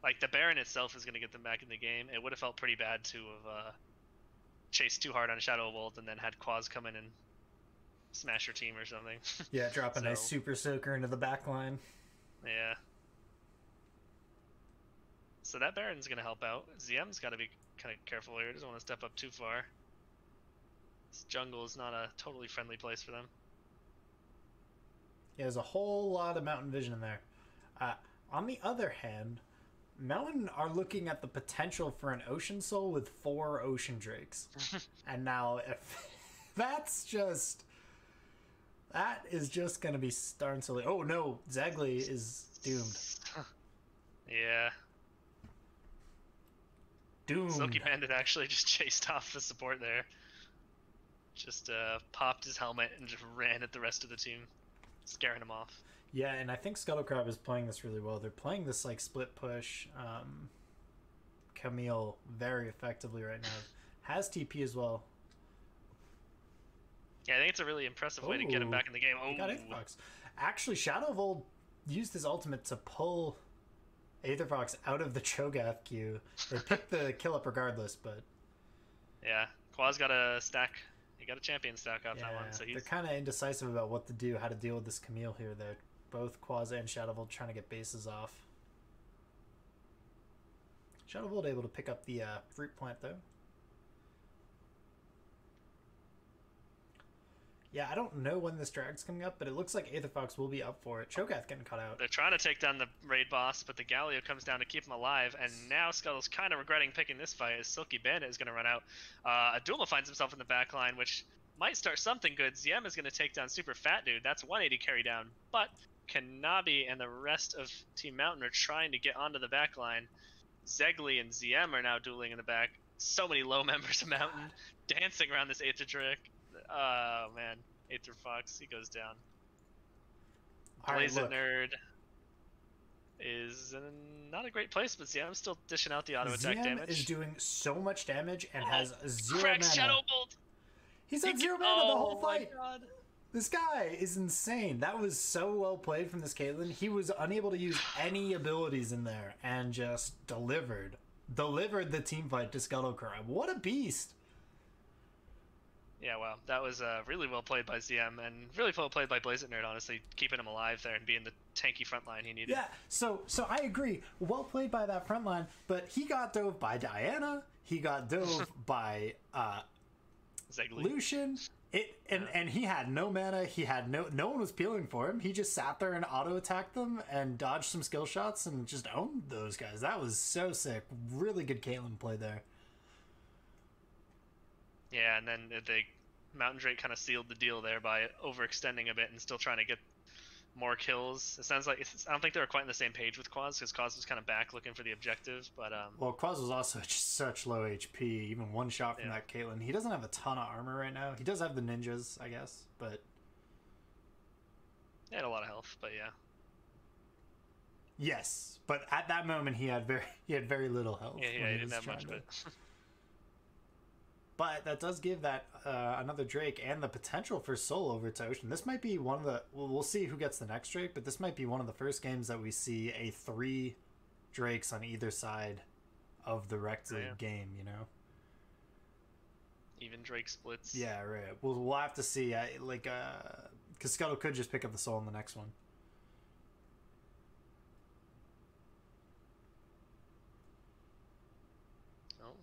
Like, the Baron itself is going to get them back in the game. It would have felt pretty bad to have chased too hard on Shadowfold and then had Quaz come in and smash your team or something. Yeah, drop a nice Super Soaker into the back line. Yeah. So that Baron's going to help out. ZM's got to be kind of careful here. Doesn't want to step up too far. This jungle is not a totally friendly place for them. Yeah, there's a whole lot of Mountain Vision in there. On the other hand, Mountain are looking at the potential for an Ocean Soul with 4 Ocean Drakes. And now, if that is just going to be darn silly. Oh no, Zegli is doomed. Yeah. Doomed. Silky Bandit actually just chased off the support there. Just popped his helmet and just ran at the rest of the team, scaring him off. Yeah, and I think Scuttlecrab is playing this really well. They're playing this like split push Camille very effectively right now. Has TP as well. Yeah, I think it's a really impressive way to get him back in the game. Oh, got Aetherfox. Actually, Shadow of Old used his ultimate to pull Aetherfox out of the Cho'Gath queue. They picked the kill up regardless, but yeah, Quaz got a stack. He got a champion stack off that one. So they're kind of indecisive about what to do, how to deal with this Camille here. They're both Quaz and Shadowvolt trying to get bases off. Shadowvolt able to pick up the fruit plant though. Yeah, I don't know when this drag's coming up, but it looks like Aetherfox will be up for it. Cho'Gath getting caught out. They're trying to take down the raid boss, but the Galio comes down to keep him alive, and now Scuttle's kind of regretting picking this fight as Silky Bandit is going to run out. Adulma finds himself in the back line, which might start something good. ZM is going to take down Super Fat Dude. That's 180 carry down, but Kanabi and the rest of Team Mountain are trying to get onto the back line. Zegli and ZM are now dueling in the back. So many low members of Mountain dancing around this Aether Trick. Oh man, Aetherfox, he goes down. Blazing Nerd is in not a great place, but ZM still dishing out the auto attack damage. ZM is doing so much damage and has 0 mana. Shadow Bolt. He's had 0 mana the whole fight. God. This guy is insane. That was so well played from this Caitlyn. He was unable to use any abilities in there and just delivered the team fight to Scuttlecrab. What a beast! Yeah, wow, that was really well played by ZM and really well played by Blaze Nerd. Honestly, keeping him alive there and being the tanky front line he needed. Yeah, so I agree. Well played by that front line, but he got dove by Diana. He got dove by Lucian. And he had no mana. He had no one was peeling for him. He just sat there and auto attacked them and dodged some skill shots and just owned those guys. That was so sick. Really good Caitlyn play there. Yeah, and then the Mountain Drake kind of sealed the deal there by overextending a bit and still trying to get more kills. It sounds like I don't think they were quite on the same page with Quaz, because Quaz was kind of back looking for the objective. But well, Quaz was also just such low HP. Even one shot from that Caitlyn. He doesn't have a ton of armor right now. He does have the ninjas, I guess, but he had a lot of health. But yeah. Yes, but at that moment he had very little health. Yeah, he didn't have much, but. But that does give that another Drake and the potential for Soul over to Ocean. This might be one of the... We'll see who gets the next Drake, but this might be one of the first games that we see a 3 Drakes on either side of the Rekt game, you know? Even Drake splits. Yeah, right. We'll have to see. Because Scuttle could just pick up the Soul in the next one.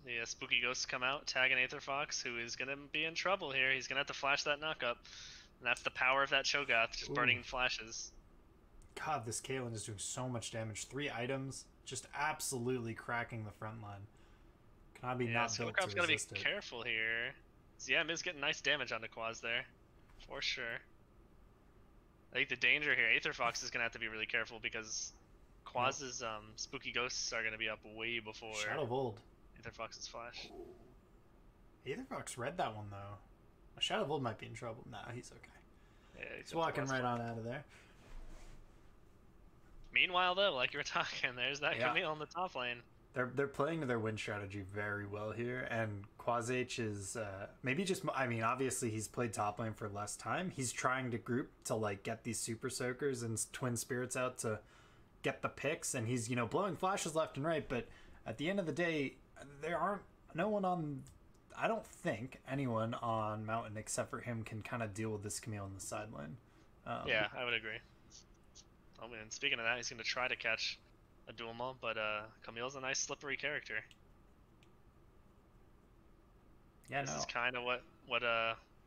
The Spooky Ghosts come out, tagging Aether Fox, who is going to be in trouble here. He's going to have to flash that knock-up. And that's the power of that Cho'Gath, just burning flashes. God, this Caitlyn is doing so much damage. 3 items, just absolutely cracking the front line. Cannot be not built to resist it. Got to be careful here. ZM is getting nice damage onto Quaz there, for sure. I think the danger here, Aether Fox is going to have to be really careful because Quaz's Spooky Ghosts are going to be up way before... Shadow of Old. Aether Fox's flash. Aether Fox read that one though. Shadow of Old might be in trouble. Nah, he's okay. Yeah, he's walking right on out of there. Meanwhile, though, like you were talking, there's that Camille in the top lane. They're playing their win strategy very well here, and Quaz-H is maybe just. I mean, obviously he's played top lane for less time. He's trying to group to like get these Super Soakers and Twin Spirits out to get the picks, and he's blowing flashes left and right. But at the end of the day, there aren't no one on. I don't think anyone on Mountain except for him can kind of deal with this Camille in the side lane. Yeah, I would agree. I mean, speaking of that, he's going to try to catch a dual maul, but Camille's a nice slippery character. Yeah, this is kind of what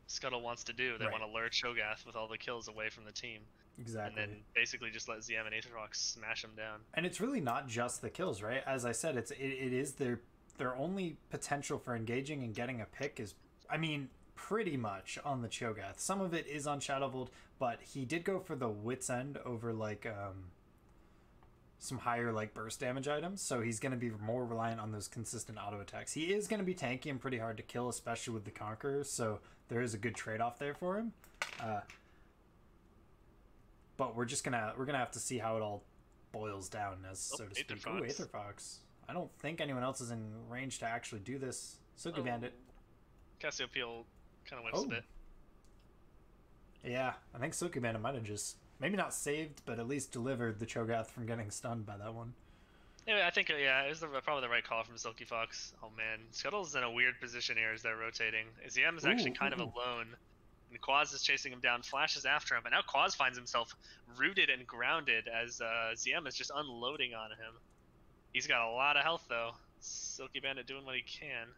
Scuttle wants to do. They want to lure Cho'Gath with all the kills away from the team. Exactly. And then basically just let ZM and Aether Fox smash them down. And it's really not just the kills, right? As I said, it is their only potential for engaging and getting a pick is, I mean, pretty much on the Cho'Gath. Some of it is on Shadow of Old, but he did go for the Wit's End over like some higher like burst damage items, so he's going to be more reliant on those consistent auto attacks. He is going to be tanky and pretty hard to kill, especially with the Conquerors, so there is a good trade-off there for him. But we're gonna have to see how it all boils down, as so to speak. Ooh, Aether Fox. I don't think anyone else is in range to actually do this. Silky Bandit. Cassiopeia kind of whiffs a bit. Yeah, I think Silky Bandit might have just maybe not saved, but at least delivered the Cho'Gath from getting stunned by that one. Yeah, I think it was probably the right call from Silky Fox. Oh man, Scuttle's in a weird position here as they're rotating. ZM is actually kind of alone. And Quaz is chasing him down, flashes after him, and now Quaz finds himself rooted and grounded as ZM is just unloading on him. He's got a lot of health though. Silky Bandit doing what he can.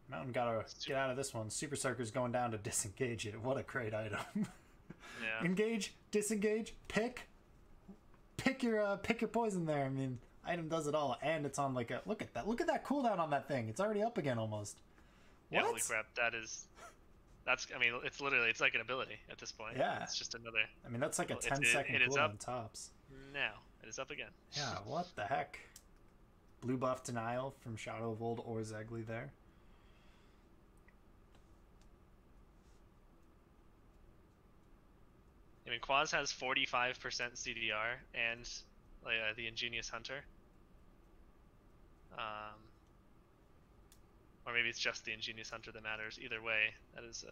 Mountain gotta get out of this one. Super Soaker's going down to disengage it. What a great item. Yeah. Engage, disengage, pick your poison there. I mean, item does it all, and it's on like a look at that cooldown on that thing. It's already up again almost. Yeah, holy crap! That's I mean, it's like an ability at this point. Yeah, it's just another. I mean, that's like a 10-second cooldown tops. Now it is up again. Yeah, what the heck? Blue buff denial from Shadow of Old or Zegli there. I mean, Quaz has 45% CDR and the Ingenious Hunter. Or maybe it's just the Ingenious Hunter that matters. Either way, that is.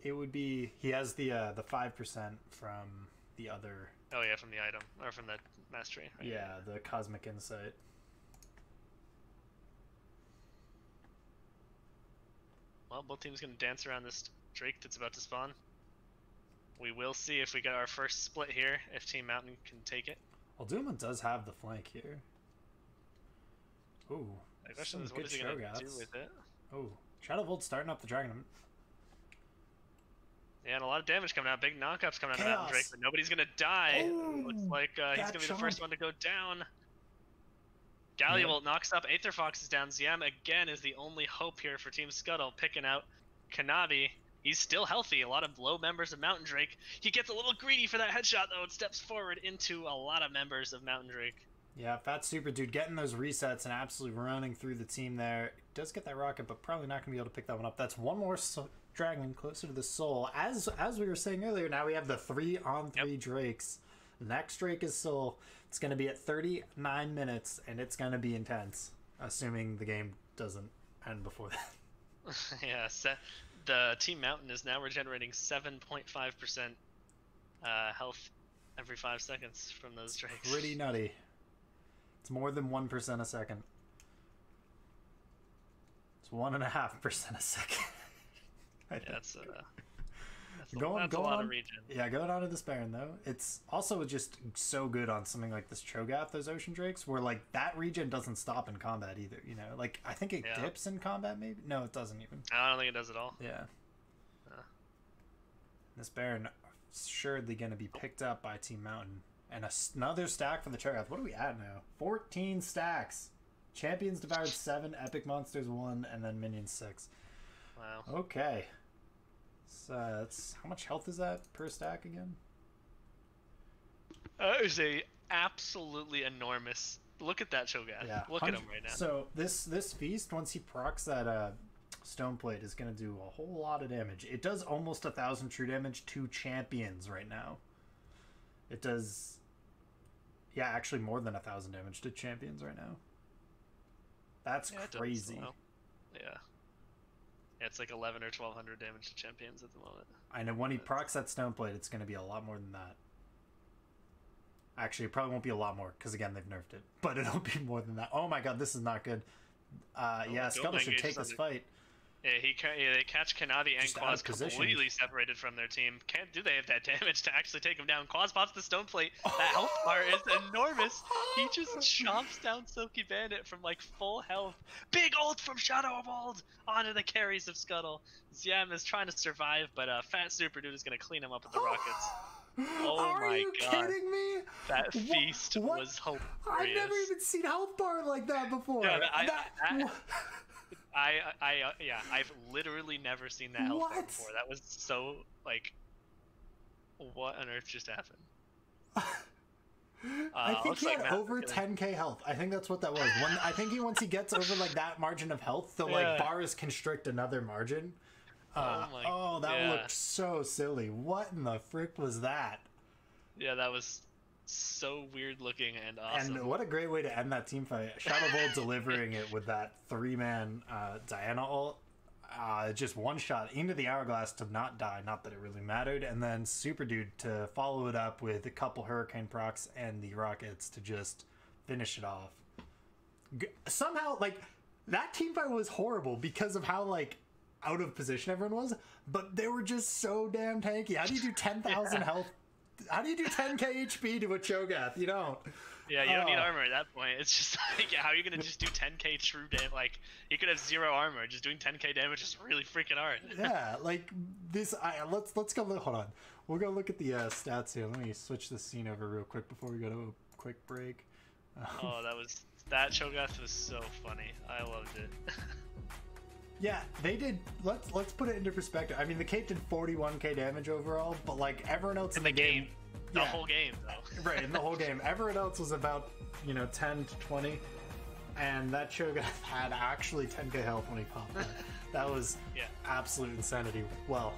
It would be he has the 5% from the other. Oh yeah, from the item or from the mastery. Right? Yeah, the Cosmic Insight. Well, both teams gonna dance around this Drake that's about to spawn. We will see if we get our first split here, if Team Mountain can take it. Well, Doomman does have the flank here. Ooh, The question some is, what good is he gonna Cho'Gaths. do with it? Oh, Shadow Volt starting up the Dragon. Yeah, and a lot of damage coming out. Big knockups coming out of Chaos. Mountain Drake, but nobody's gonna die. Oh, Looks like he's gonna be the first one to go down. Galliavolt knocks up Aether Fox is down. Ziam again is the only hope here for Team Scuttle, picking out Kanabi. He's still healthy. A lot of low members of Mountain Drake. He gets a little greedy for that headshot, though. It steps forward into a lot of members of Mountain Drake. Yeah, Fat Super Dude getting those resets and absolutely running through the team there. Does get that rocket, but probably not going to be able to pick that one up. That's one more dragon closer to the soul. As we were saying earlier, now we have the 3-on-3 Drakes. The next Drake is Soul. It's going to be at 39 minutes, and it's going to be intense, assuming the game doesn't end before that. Yeah, the Team Mountain is now regenerating 7.5% health every 5 seconds from those Drakes. Pretty nutty. It's more than 1% a second. It's 1.5% a second. Yeah, that's a going lot on, of regen. Yeah, going on to the Sparran though. It's also just so good on something like this Cho'Gath, those Ocean Drakes, where like that regen doesn't stop in combat either. You know, like I think it dips in combat. Maybe no, it doesn't even. I don't think it does at all. Yeah. This Baron surely going to be picked up by Team Mountain, and another stack for the Cho'Gath. What are we at now? 14 stacks. Champions devoured 7, Epic Monsters 1, and then Minions 6. Wow. Okay. So that's how much health is that per stack again? It was a absolutely enormous. Look at that Cho'Gath. Yeah, look at him right now. So this feast, once he procs that stone plate, is going to do a whole lot of damage. It does almost 1,000 true damage to champions right now. It does, yeah, actually more than 1,000 damage to champions right now. That's crazy. Yeah. It's like 11 or 1,200 damage to champions at the moment. I know when he procs that stone plate, it's going to be a lot more than that. Actually, it probably won't be a lot more, because again, they've nerfed it. But it'll be more than that. Oh my god, this is not good. Yeah, Scuttle should take this fight. Yeah, they catch Kanavi and Quaz completely separated from their team. Do they have that damage to actually take him down? Quaz pops the stone plate. That health bar is enormous. He just chomps down Silky Bandit from like full health. Big ult from Shadow of Old onto the carries of Scuttle. Ziam is trying to survive, but Fat Super Dude is going to clean him up with the rockets. Oh my god. Are you kidding me? That feast was hilarious. I've never even seen health bar like that before. No, I've literally never seen that health bar before. That was so, like, what on earth just happened? I think he had over 10k health. I think that's what that was. I think once he gets over like that margin of health, the like bars constrict another margin. That looked so silly. What in the frick was that? Yeah, that was so weird looking and awesome. And what a great way to end that team fight. Shadow Bolt delivering it with that 3-man Diana ult. Just one shot into the hourglass to not die, not that it really mattered, and then Super Dude to follow it up with a couple Hurricane procs and the rockets to just finish it off. Somehow, like, that team fight was horrible because of how, like, out of position everyone was, but they were just so damn tanky. How do you do 10,000 health? How do you do 10k HP to a Cho'Gath? You don't. Yeah, you don't need armor at that point. It's just like, how are you gonna just do 10k true damage? Like, you could have 0 armor. Just doing 10k damage is really freaking hard. Yeah, like this. Let's go. Hold on. We'll go look at the stats here. Let me switch the scene over real quick before we go to a quick break. That Cho'Gath was so funny. I loved it. Yeah, they did. Let's put it into perspective. I mean, the cape did 41k damage overall, but like everyone else in the game, the whole game though. Right, in the whole game, everyone else was about 10 to 20, and that Cho'Gath had actually 10k health when he popped that. That was absolute insanity. Well,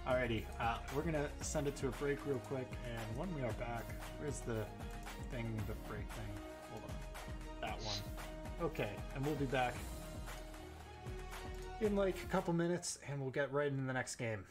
alrighty, we're gonna send it to a break real quick, and when we are back, where's the thing, the break thing? Hold on, that one. Okay, and we'll be back in like a couple minutes, and we'll get right into the next game.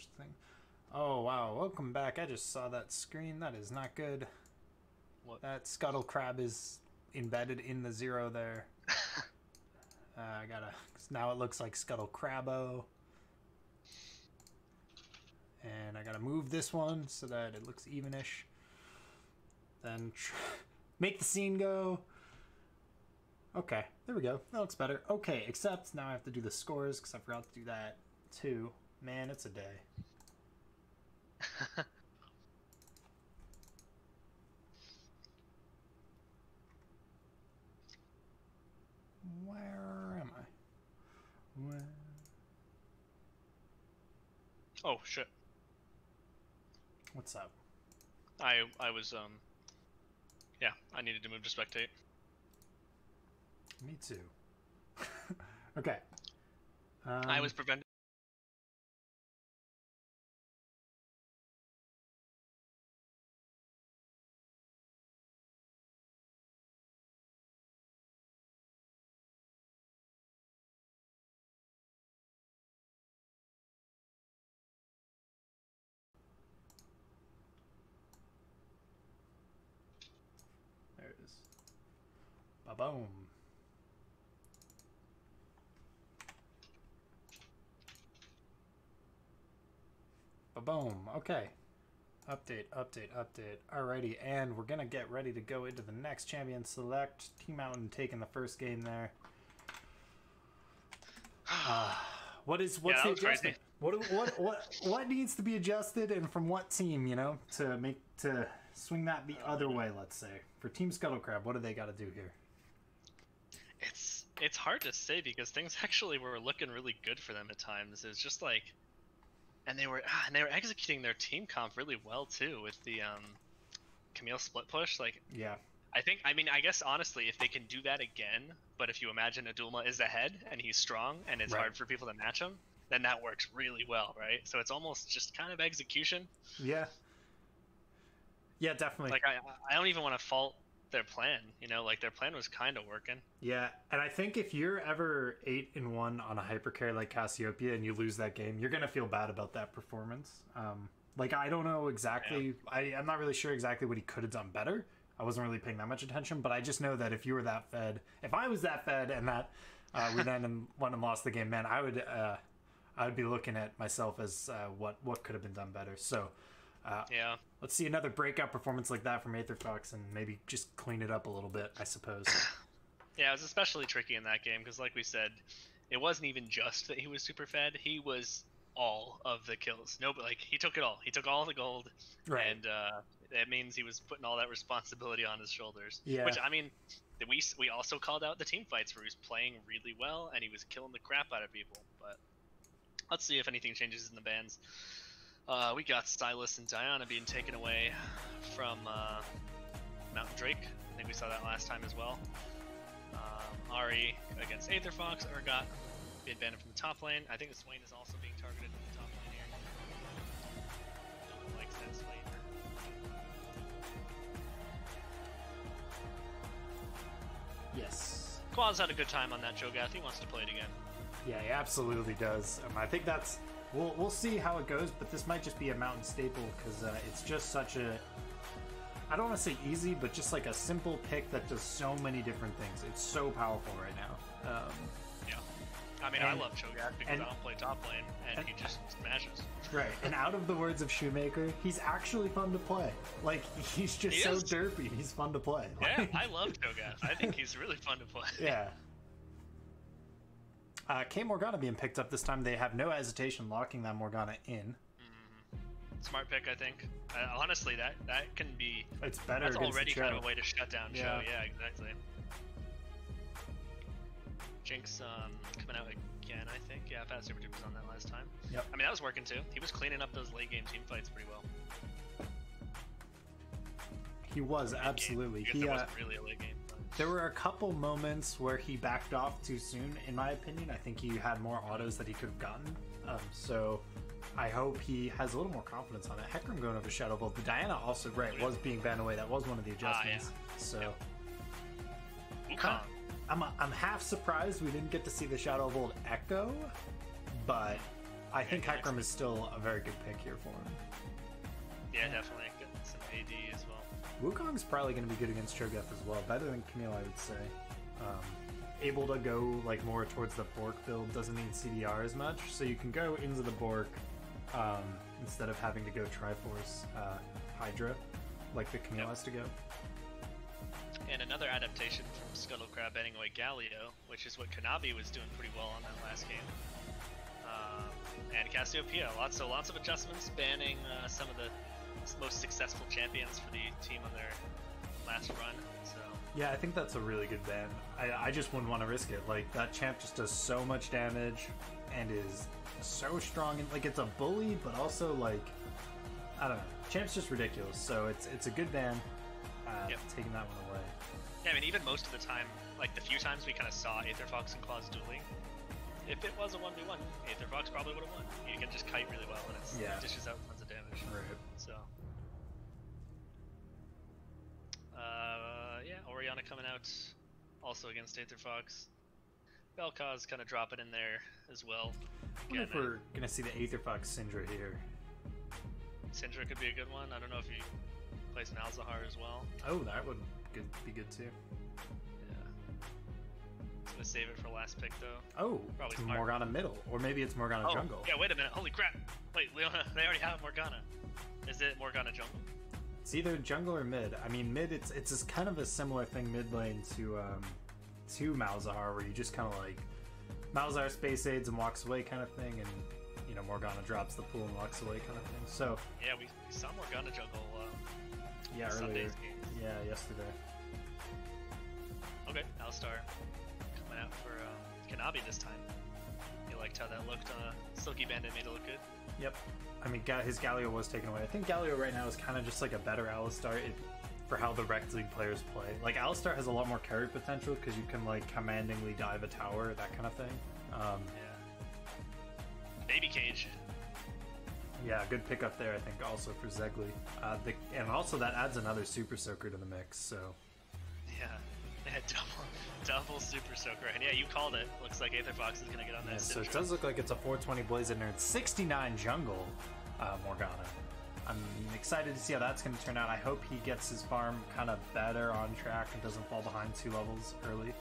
such a thing. Oh wow, welcome back. I just saw that screen. That is not good. What? That Scuttle crab is embedded in the 0 there. I gotta... Now it looks like Scuttle Crabbo. And I gotta move this one so that it looks evenish. Then make the scene go. Okay, there we go. That looks better. Okay, except now I have to do the scores because I forgot to do that too. Man, it's a day. Where am I? Where? Oh shit. What's up? I was yeah, I needed to move to spectate. Me too. Okay. I was prevented. There it is. Ba-boom. Ba-boom. Okay. Update. Alrighty, and we're gonna get ready to go into the next champion select. Team Mountain taking the first game there. What's the adjustment? What needs to be adjusted, and from what team, you know, to swing that the other way, let's say. For Team Scuttle Crab, what do they got to do here? It's hard to say because things actually were looking really good for them at times. It was just like, and they were executing their team comp really well too with the Camille split push. Like, yeah, I guess honestly, if they can do that again, but if you imagine Adulma is ahead and he's strong and it's hard for people to match him, then that works really well, right? So it's almost just kind of execution. Yeah, definitely. Like I don't even want to fault their plan, you know, like their plan was kind of working. Yeah, and I think if you're ever 8-1 on a hypercarry like Cassiopeia and you lose that game, you're gonna feel bad about that performance. Like, I don't know exactly. Yeah. I'm not really sure exactly what he could have done better. I wasn't really paying that much attention, but I just know that if you were that fed, if I was that fed, and that we then went and lost the game, man, I would be looking at myself as what could have been done better. So. Yeah. Let's see another breakout performance like that from Aether Fox and maybe just clean it up a little bit, I suppose. Yeah, it was especially tricky in that game because, like we said, it wasn't even just that he was super fed. He was all of the kills. No, but like he took it all. He took all the gold, right? And that means he was putting all that responsibility on his shoulders. Yeah. Which, I mean, we also called out the team fights where he was playing really well and he was killing the crap out of people. But let's see if anything changes in the bans. We got Stylus and Diana being taken away from Mountain Drake. I think we saw that last time as well. Ari against Aether Fox. Urgot being banned from the top lane. I think the Swain is also being targeted from the top lane here. Don't like that Swain. Yes. Quaz had a good time on that Cho'Gath. He wants to play it again. Yeah, he absolutely does. I think that's... We'll see how it goes, but this might just be a Mountain staple because it's just such a... I don't want to say easy, but just like a simple pick that does so many different things. It's so powerful right now. Yeah. I mean, I love Cho'Gath because I don't play top lane, and he just smashes. Right, and out of the words of Shoemaker, he's actually fun to play. Like, he's just derpy. He's fun to play. Yeah, I love Cho'Gath. I think he's really fun to play. Yeah. K Morgana being picked up this time. They have no hesitation locking that Morgana in. Smart pick, I think. Honestly, that can be... It's better. That's already kind of a way to shut down Cho. Yeah, exactly. Jinx coming out again, I think. Yeah, Fast Super Dupe was on that last time. Yep. I mean, that was working too. He was cleaning up those late game team fights pretty well. He was, absolutely. He wasn't really a late game. There were a couple moments where he backed off too soon, in my opinion. I think he had more autos that he could have gotten. So I hope he has a little more confidence on it. Hecarim going over Shadow Bolt. The Diana also, was being banned away. That was one of the adjustments. So Wukong. I'm half surprised we didn't get to see the Shadow Bolt echo, but I think Hecarim is still a very good pick here for him. Yeah, definitely. Get some AD as well. Wukong's probably going to be good against Cho'Gath as well. Better than Camille, I would say. Able to go like more towards the Bork build, doesn't need CDR as much, so you can go into the Bork instead of having to go Triforce Hydra, like the Camille has to go. And another adaptation from Scuttle Crab banning away Galio, which is what Kanabi was doing pretty well on that last game. And Cassiopeia, lots of adjustments, banning some of the most successful champions for the team on their last run. So yeah, I think that's a really good ban. I just wouldn't want to risk it. Like, that champ just does so much damage and is so strong, and like, it's a bully, but also like, I don't know, champ's just ridiculous. So it's a good ban. Taking that one away. Yeah, I mean, even most of the time, like the few times we kind of saw Aetherfox and Claws dueling, if it was a 1v1, Aetherfox probably would have won. You can just kite really well, and it dishes out tons of damage. Right. So, yeah, Orianna coming out also against Aetherfox. Belkaz kind of dropping in there as well. I wonder if we're going to see the Aetherfox Syndra here. Syndra could be a good one. I don't know if he plays Malzahar as well. Oh, that would be good too. Yeah. I'm gonna save it for last pick though. Oh, probably it's smart. Morgana middle, or maybe it's Morgana jungle. Yeah, wait a minute. Holy crap! Wait, Leona, they already have Morgana. Is it Morgana jungle? It's either jungle or mid. I mean, mid. It's just kind of a similar thing mid lane to Malzahar, where you just kind of like Malzahar space aids and walks away kind of thing, and you know Morgana drops the pool and walks away kind of thing. So yeah, we saw Morgana jungle. Earlier. Sunday's game. Yeah, yesterday. Okay, Alistar coming out for Kanabi this time. You liked how that looked. Silky Bandit made it look good. Yep. I mean, his Galio was taken away. I think Galio right now is kind of just like a better Alistar for how the Rekt League players play. Like, Alistar has a lot more carry potential because you can, like, commandingly dive a tower, that kind of thing. Yeah. Baby Cage. Yeah, good pickup there, I think, also for Zegli. And also that adds another Super Soaker to the mix, so... Yeah, they had double Super Soaker. And yeah, you called it. Looks like Aetherfox is going to get on that. Yeah, so it does look like it's a 420 Blaze in there. It's 69 jungle Morgana. I'm excited to see how that's going to turn out. I hope he gets his farm kind of better on track and doesn't fall behind 2 levels early.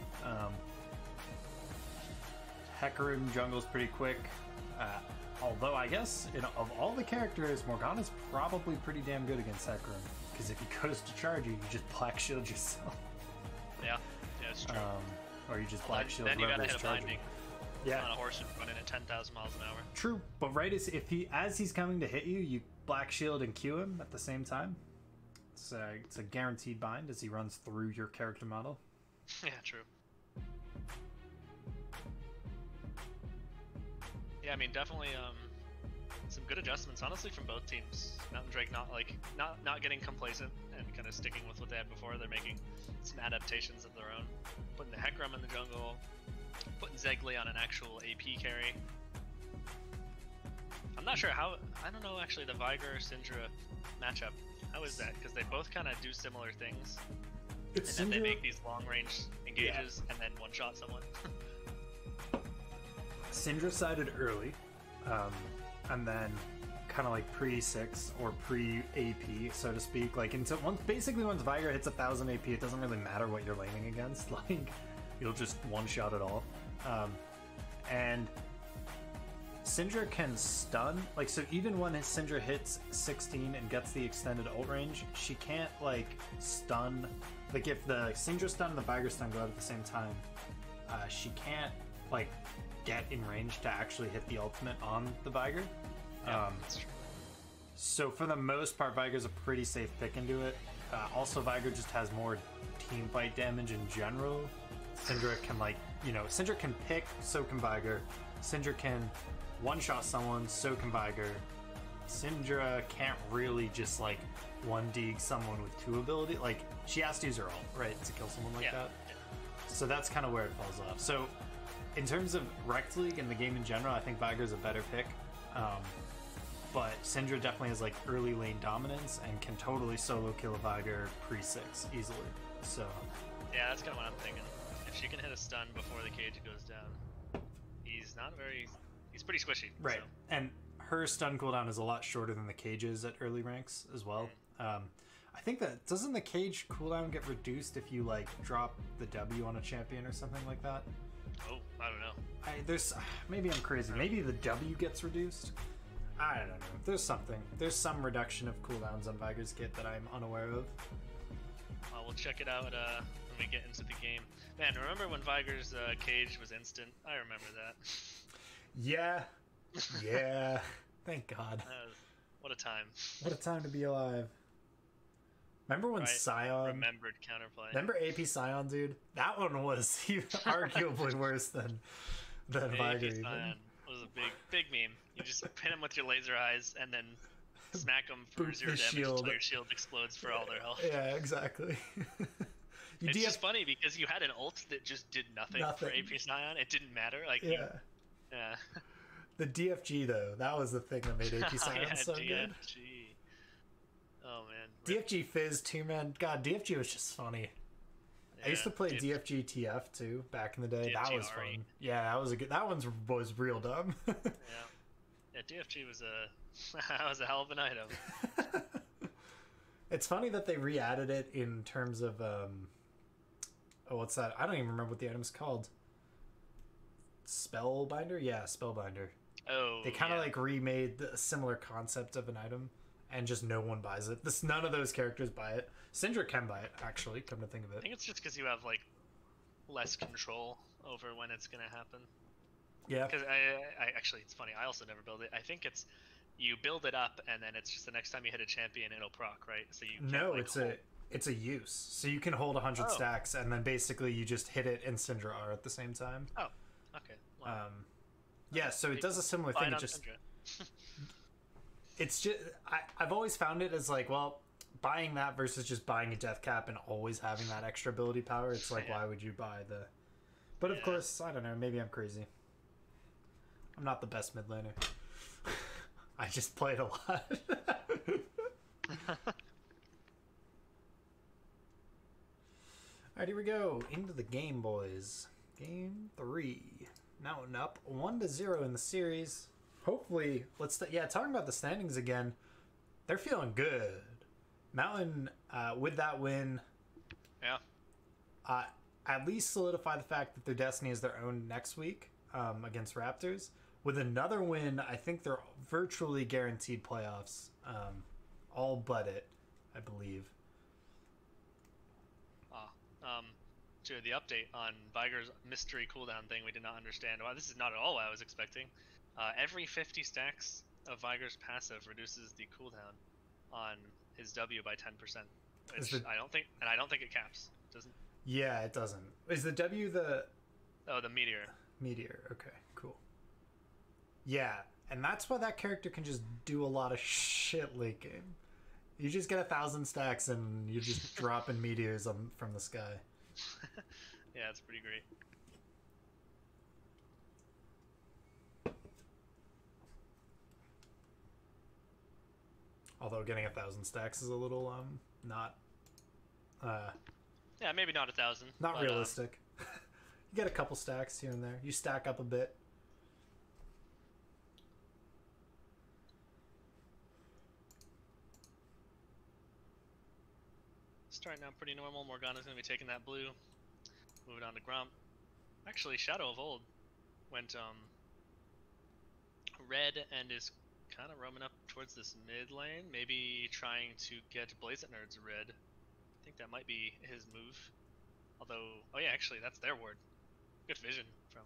Hecarim jungle's pretty quick. Although, I guess, of all the characters, Morgana's probably pretty damn good against Hecarim. Because if he goes to charge you, you just Black Shield yourself. Yeah, it's true. Or you just Black Shield then you gotta hit a charging. binding on a horse and running at 10,000 miles an hour. True, but right as he's coming to hit you, you Black Shield and Q him at the same time. It's a guaranteed bind as he runs through your character model. Yeah, true. Yeah, I mean, definitely some good adjustments, honestly, from both teams. Mountain Drake not getting complacent and kind of sticking with what they had before. They're making some adaptations of their own, putting the Hecarim in the jungle, putting Zegli on an actual AP carry. I'm not sure how. I don't know actually the Viger Syndra matchup. How is that? Because they both kind of do similar things, and then they make these long range engages and then one shot someone. Syndra sided early, and then kind of like pre-6 or pre-AP, so to speak. Like, basically once Viger hits 1,000 AP, it doesn't really matter what you're laning against. Like, you'll just one-shot it all. And Syndra can stun. Like, so even when Syndra hits 16 and gets the extended ult range, she can't, like, stun. Like, if the Syndra stun and the Viger stun go out at the same time, she can't, like, get in range to actually hit the ultimate on the Viger. That's true. So for the most part, Viger's a pretty safe pick into it. Also, Viger just has more team fight damage in general. Syndra can, like, Syndra can pick, so can Viger. Syndra can one-shot someone, so can Viger. Syndra can't really just, like, 1-dig someone with 2 ability. Like, she has to use her ult, right, to kill someone like that. Yeah. So that's kind of where it falls off. So in terms of Rekt League and the game in general, I think Viger's a better pick. But Syndra definitely has, like, early lane dominance and can totally solo kill a Viger pre-6 easily. So yeah, that's kind of what I'm thinking. If she can hit a stun before the cage goes down, he's he's pretty squishy. Right. So. And her stun cooldown is a lot shorter than the cages at early ranks as well. I think that doesn't the cage cooldown get reduced if you like drop the W on a champion or something like that? Oh, I don't know. There's maybe I'm crazy. Maybe the W gets reduced. I don't know. There's something. There's some reduction of cooldowns on Viger's kit that I'm unaware of. We'll check it out when we get into the game. Man, remember when Viger's cage was instant? I remember that. Yeah. Yeah. Thank God. What a time. What a time to be alive. Remember when Scion... Remembered counterplay. Remember AP Scion, dude? That one was arguably worse than Viger even. Scion was a big meme. You just pin him with your laser eyes and then smack him for 0 damage until your shield explodes for all their health. Yeah, exactly. It's just funny because you had an ult that just did nothing. For AP Scion. It didn't matter. Like yeah. Yeah. The DFG though, that was the thing that made AP Scion so DFG. good. Oh man. DFG Fizz 2-man. God, DFG was just funny. Yeah, I used to play DFG TF too back in the day. That was fun. Yeah, that was a good. That one was real dumb. Yeah, DFG was that was a hell of an item. It's funny that they re-added it in terms of oh, what's that? I don't even remember what the item's called. Spellbinder? Yeah, Spellbinder. Oh. They kind of like remade the similar concept of an item, and just no one buys it. None of those characters buy it. Syndra can buy it, actually. Come to think of it. I think it's just because you have like less control over when it's gonna happen. Yeah. Because I actually, it's funny. I also never build it. I think it's you build it up, and then it's just the next time you hit a champion, it'll proc, right? So you can't, no, like, it's a use. So you can hold 100 stacks, and then basically you just hit it and Syndra R at the same time. Oh, okay. Wow. Yeah, so it does a similar thing. It just it's just I've always found it as like, well, buying that versus just buying a death cap and always having that extra ability power. It's like, why would you buy the? But of course, I don't know. Maybe I'm crazy. I'm not the best mid laner. I just played a lot. Alright, here we go. Into the game, boys. Game 3. Now and up 1-0 in the series. Hopefully, talking about the standings again. They're feeling good. Mountain, with that win, at least solidify the fact that their destiny is their own next week against Raptors. With another win, I think they're virtually guaranteed playoffs. All but it, I believe. To the update on Viger's mystery cooldown thing, we did not understand. Well, this is not at all what I was expecting. Every 50 stacks of Viger's passive reduces the cooldown on his W by 10%. Which I don't think it caps. It doesn't. Yeah, it doesn't. Is the W the? Oh, the meteor. Meteor. Okay, cool. Yeah, and that's why that character can just do a lot of shit late game. You just get 1,000 stacks and you're just dropping meteors from the sky. Yeah, it's pretty great. Although getting 1,000 stacks is a little not. Yeah, maybe not 1,000. Not realistic. You get a couple stacks here and there. You stack up a bit. Starting out pretty normal. Morgana's going to be taking that blue. Moving on to Grump. Actually, Shadow of Old went red and is kind of roaming up towards this mid lane. Maybe trying to get Blaze at Nerds red. I think that might be his move. Although, oh yeah, actually, that's their ward. Good vision from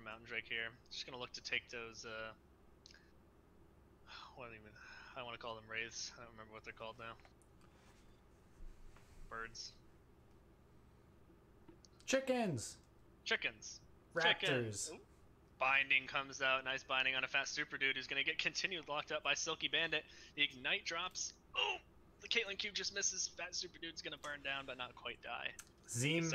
Mountain Drake here. Just going to look to take those, I want to call them wraiths. I don't remember what they're called now. Birds. Chickens. Raptors. Ooh. Binding comes out. Nice binding on a fast super dude who's going to get continued locked up by Silky Bandit. The ignite drops. Oh! The Caitlyn Q just misses. Fat super dude's going to burn down but not quite die. Zeem.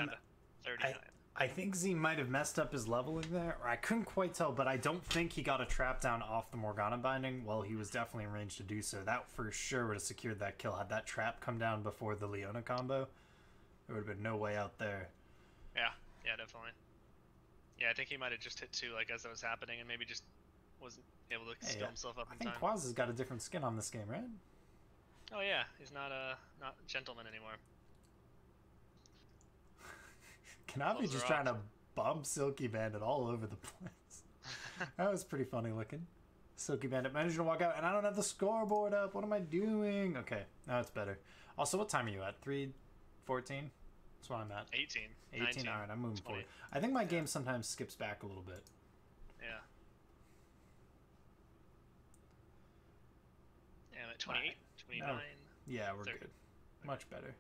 39. I think Zeem might have messed up his leveling there, or I couldn't quite tell, but I don't think he got a trap down off the Morgana binding. Well, he was definitely in range to do so. That for sure would have secured that kill. Had that trap come down before the Leona combo, there would have been no way out there. Yeah, definitely. Yeah, I think he might have just hit 2 like as that was happening, and maybe just wasn't able to skill himself up in time. I think Quaz has got a different skin on this game, right? Oh yeah, he's not gentleman anymore. Kanavi just trying to bump Silky Bandit all over the place. That was pretty funny looking. Silky Bandit managed to walk out, and I don't have the scoreboard up. What am I doing? Okay, now it's better. Also, what time are you at? 3:14? That's what I'm at. 18. 18? Alright, I'm moving 20. Forward. I think my game sometimes skips back a little bit. Yeah. Yeah, I'm at 28, 29. No. Yeah, we're 30. Good. Much better.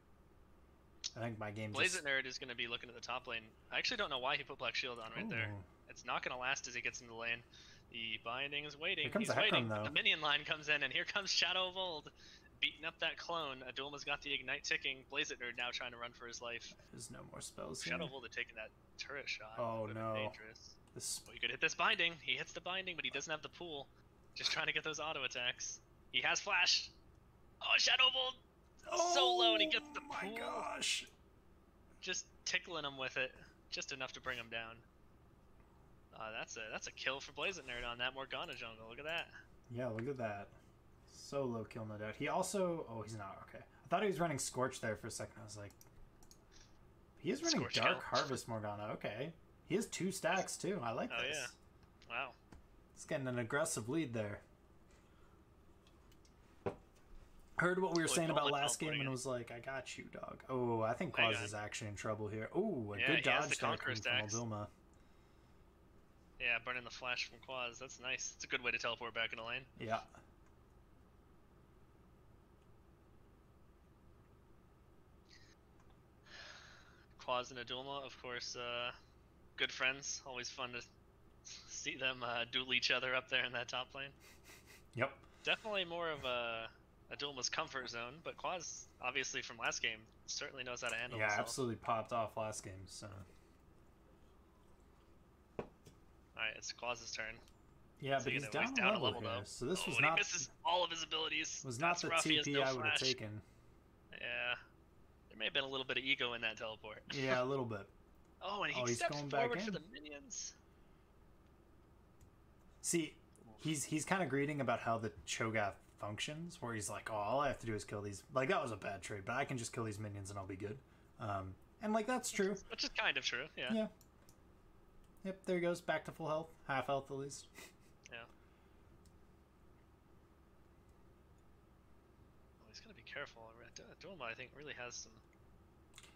I think my game Blaze It Nerd is going to be looking at the top lane. I actually don't know why he put Black Shield on right there. It's not going to last as he gets into the lane. The binding is waiting. Here comes He's waiting. Though. The minion line comes in, and here comes Shadow of Old. Beating up that clone. Adulma's got the Ignite ticking. Blaze It Nerd now trying to run for his life. There's no more spells Shadow here. of Old had taken that turret shot. Oh no. Dangerous. Well, you could hit this binding. He hits the binding, but he doesn't have the pool. Just trying to get those auto attacks. He has flash. Oh, Shadow of Old. So low, and he gets the pool. Oh my gosh. Just tickling him with it. Just enough to bring him down. That's a kill for Blaze It Nerd on that Morgana jungle. Look at that. Yeah, look at that. So low kill, no doubt. He also... Oh, he's not. Okay. I thought he was running Scorch there for a second. I was like... He is running Scorch Dark kill. Harvest Morgana. Okay. He has 2 stacks, too. I like this. Oh, yeah. Wow. He's getting an aggressive lead there. Heard what we were saying about last game and was like, I got you, dog. Oh, I think Quaz is actually in trouble here. Oh, a good dodge there from Alduma. Yeah, burning the flash from Quaz. That's nice. It's a good way to teleport back in the lane. Yeah. Quaz and Adulma, of course, good friends. Always fun to see them duel each other up there in that top lane. Yep. Definitely more of Adulma's comfort zone, but Quaz, obviously from last game, certainly knows how to handle himself. Yeah, absolutely popped off last game, so... Alright, it's Quaz's turn. Yeah, but he's down a level here, so this was not... he misses all of his abilities. Was not the TP I would have taken. Yeah. There may have been a little bit of ego in that teleport. Yeah, a little bit. Oh, and he steps forward for the minions. See, he's kind of greeting about how the Cho'Gath functions, where he's like, oh, all I have to do is kill these... Like, that was a bad trade, but I can just kill these minions and I'll be good. And, like, that's true. Which is kind of true, yeah. Yeah. Yep, there he goes. Back to full health. Half health, at least. Yeah. Oh, he's got to be careful. Doma, I think, really has some...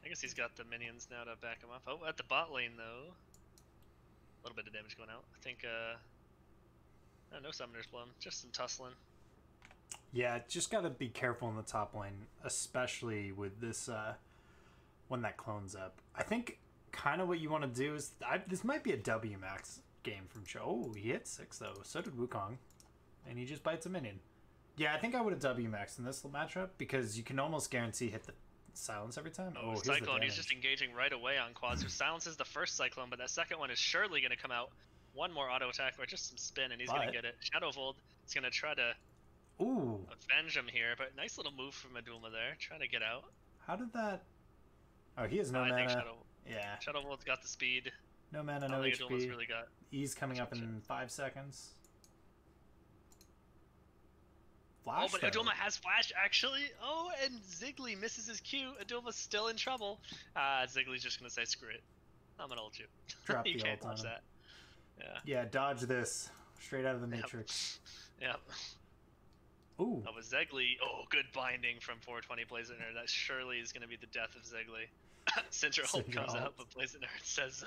I guess he's got the minions now to back him up. Oh, at the bot lane, though. A little bit of damage going out. I think, no Summoner's Bloom. Just some tussling. Yeah, just got to be careful in the top lane, especially with this, when that clone's up. I think... kind of what you want to do is this might be a W max game from Cho. Oh, he hit 6 though. So did Wukong, and he just bites a minion. Yeah, I think I would have W maxed in this matchup because you can almost guarantee hit the silence every time. Oh, Cyclone! He's just engaging right away on Quaz, who silences the first Cyclone, but that second one is surely going to come out. One more auto attack or just some spin, and he's going to get it. Shadow of Old is going to try to avenge him here, but nice little move from Adulma there, trying to get out. How did that? Oh, he has no mana. Yeah. Shadow World's got the speed. No mana, no HP. Really got E's coming up in 5 seconds. Flash, but Adulma has flash, actually. Oh, and Zigly misses his Q. Adulma's still in trouble. Zigly's just going to say, screw it. I'm going to ult you. Drop you the can't ult on that. Yeah, dodge this. Straight out of the Matrix. Yep. Ooh. That was Zigly. Oh, good binding from 420 Blaze It Nerd. That surely is going to be the death of Zigly. Syndra ult comes out, but Blaze It Nerd says,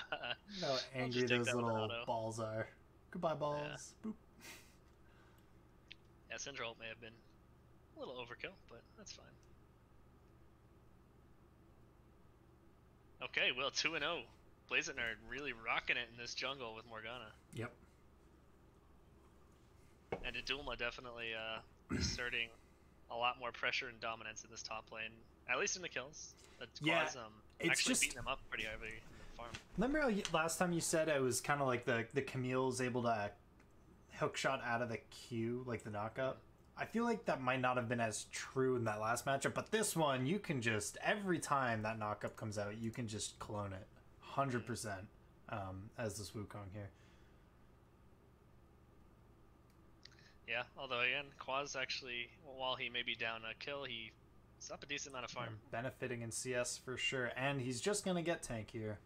how angry those little balls are. Goodbye, balls. Yeah. Boop. Yeah, Syndra ult may have been a little overkill, but that's fine. Okay, well, 2-0. Blaze It Nerd really rocking it in this jungle with Morgana. Yep. And Adulma definitely asserting a lot more pressure and dominance in this top lane, at least in the kills. Yeah, it's actually just beating them up pretty heavily in the farm. Remember how last time you said it was kind of like the Camille's able to hookshot out of the Q, like the knockup? I feel like that might not have been as true in that last matchup, but this one, you can just, every time that knockup comes out, you can just clone it. 100%. as this Wukong here. Yeah, although again, Quaz actually, while he may be down a kill, he's up a decent amount of farm. Benefiting in CS for sure, and he's just gonna get tank here.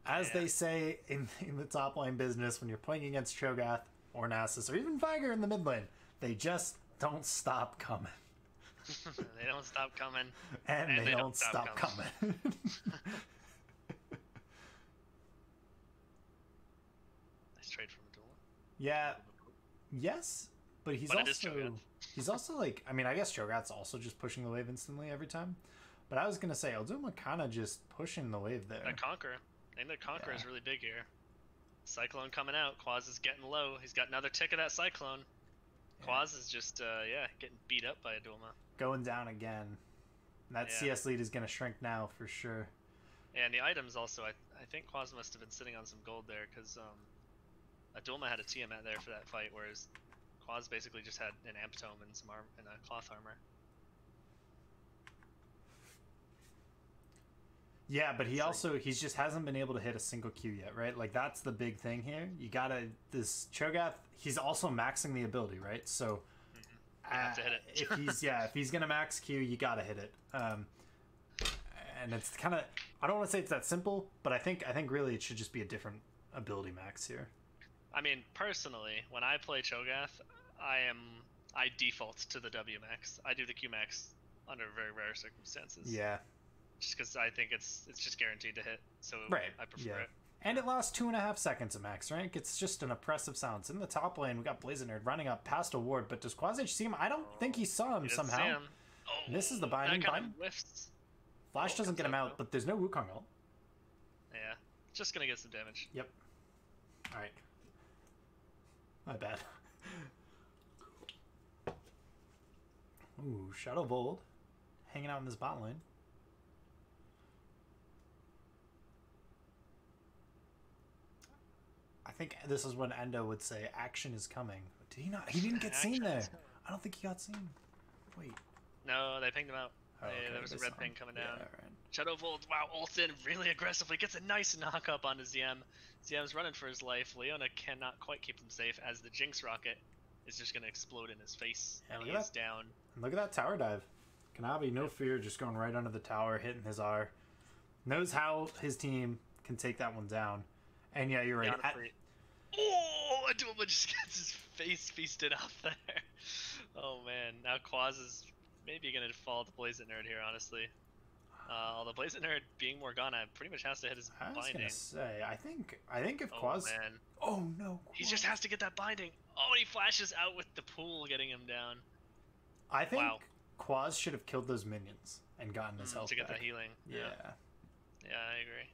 As they say in the top lane business, when you're playing against Cho'Gath or Nasus or even Viger in the mid lane, they just don't stop coming. They don't stop coming. And they don't stop coming. Nice trade from Abdullah. Yeah. Yes, but he's also like, I mean, I guess Cho'Gath's also just pushing the wave instantly every time. But I was gonna say Alduma kind of just pushing the wave there. That Conqueror. I think that Conqueror is really big here. Cyclone coming out. Quaz is getting low. He's got another tick of that Cyclone. Quaz is just, getting beat up by Adulma. Going down again. That CS lead is going to shrink now for sure. Yeah, and the items also, I think Quaz must have been sitting on some gold there because Adulma had a Tiamat there for that fight, whereas Quaz basically just had an Amp Tome and some and a cloth armor. Yeah, but he just hasn't been able to hit a single Q yet, right? Like, that's the big thing here. You gotta, this Cho'Gath, he's also maxing the ability, right? So, you have to hit it. if he's gonna max Q, you gotta hit it. And it's kind of, I don't want to say it's that simple, but I think really it should just be a different ability max here. I mean, personally, when I play Cho'Gath, I default to the W max. I do the Q max under very rare circumstances. Yeah. Just because I think it's just guaranteed to hit, so I prefer it. And it lasts 2.5 seconds at max rank. It's just an oppressive silence. In the top lane, we got Blazing Nerd running up past a ward, but does Quaz see him? I don't think he saw him somehow. See him. Misses the binding. Flash doesn't get him out, but there's no Wukong ult. Yeah, just gonna get some damage. Yep. All right. My bad. Ooh, Shadow Vold hanging out in this bot lane. I think this is when Endo would say, "Action is coming." Did he not? He didn't get seen there. I don't think he got seen. Wait. No, they pinged him out. Oh, okay, there was a red ping coming down. Yeah, right. Shadow Vold, wow, ults in really aggressively. Gets a nice knock up onto ZM. ZM's running for his life. Leona cannot quite keep him safe as the Jinx rocket is just going to explode in his face. Yeah, and he is down. And look at that tower dive. Kanabi, no fear, just going right under the tower, hitting his R. Knows how his team can take that one down. And yeah, you're right. Oh, Adulma just gets his face feasted off there. Oh man, now Quaz is maybe gonna fall to Blazing Nerd here, honestly. Although Blazing Nerd being Morgana pretty much has to hit his binding. I was gonna say, I think if Quaz. Man. Oh no. Quaz. He just has to get that binding. Oh, and he flashes out with the pool, getting him down. I think Quaz should have killed those minions and gotten his health to get back. the healing. Yeah, I agree.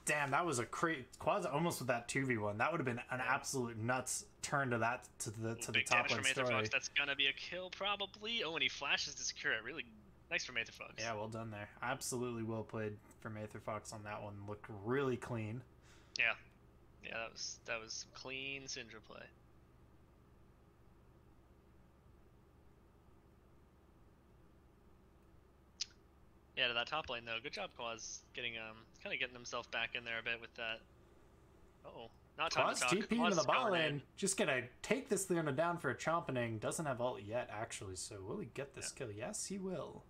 Damn, that was a Quaz almost with that 2v1. That would have been an absolute nuts turn to the top lane story. Fox, that's gonna be a kill probably. Oh, and he flashes to secure it. Really nice from Aether Fox. Yeah, well done there. Absolutely well played from Aether Fox on that one. Looked really clean. Yeah, that was clean Syndra play. Yeah, to that top lane though. Good job, Quaz, getting kind of getting himself back in there a bit with that. Uh-oh. Not time to talk. TP into the bot lane. Just gonna take this Leona down for a chompening. Doesn't have ult yet, actually, so will he get this kill? Yes, he will.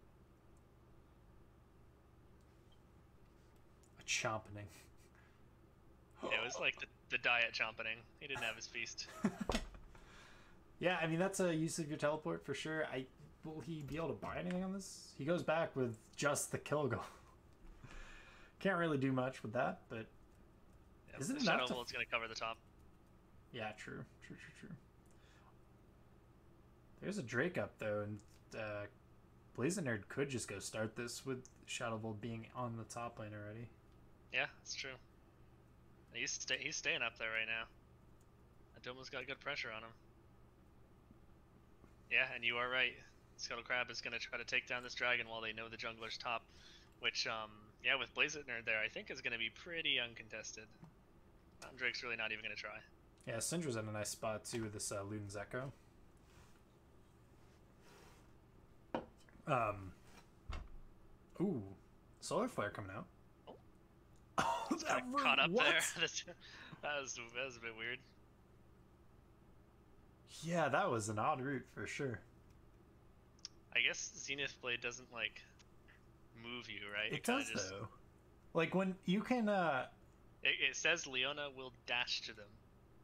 A chompening. Yeah, it was like the diet chompening. He didn't have his feast. Yeah, I mean, that's a use of your teleport for sure. Will he be able to buy anything on this? He goes back with just the kill goal. Can't really do much with that, but isn't it enough? Shadowbolt going to cover the top. Yeah, true. There's a Drake up though, and Blazing Nerd could just go start this with Shadowbolt being on the top lane already. Yeah, that's true. He's staying up there right now. Adoma's got good pressure on him. Yeah, and you are right. Scuttle Crab is going to try to take down this dragon while they know the jungler's top, which, yeah, with Blazing Nerd there, I think is going to be pretty uncontested. Drake's really not even going to try. Yeah, Syndra's in a nice spot, too, with this Luden's Echo. Ooh, Solar Flare coming out. Oh, That caught up what? there. that was a bit weird. Yeah, that was an odd route for sure. I guess Zenith Blade doesn't like move you, right? It does though. Like when you can it says Leona will dash to them,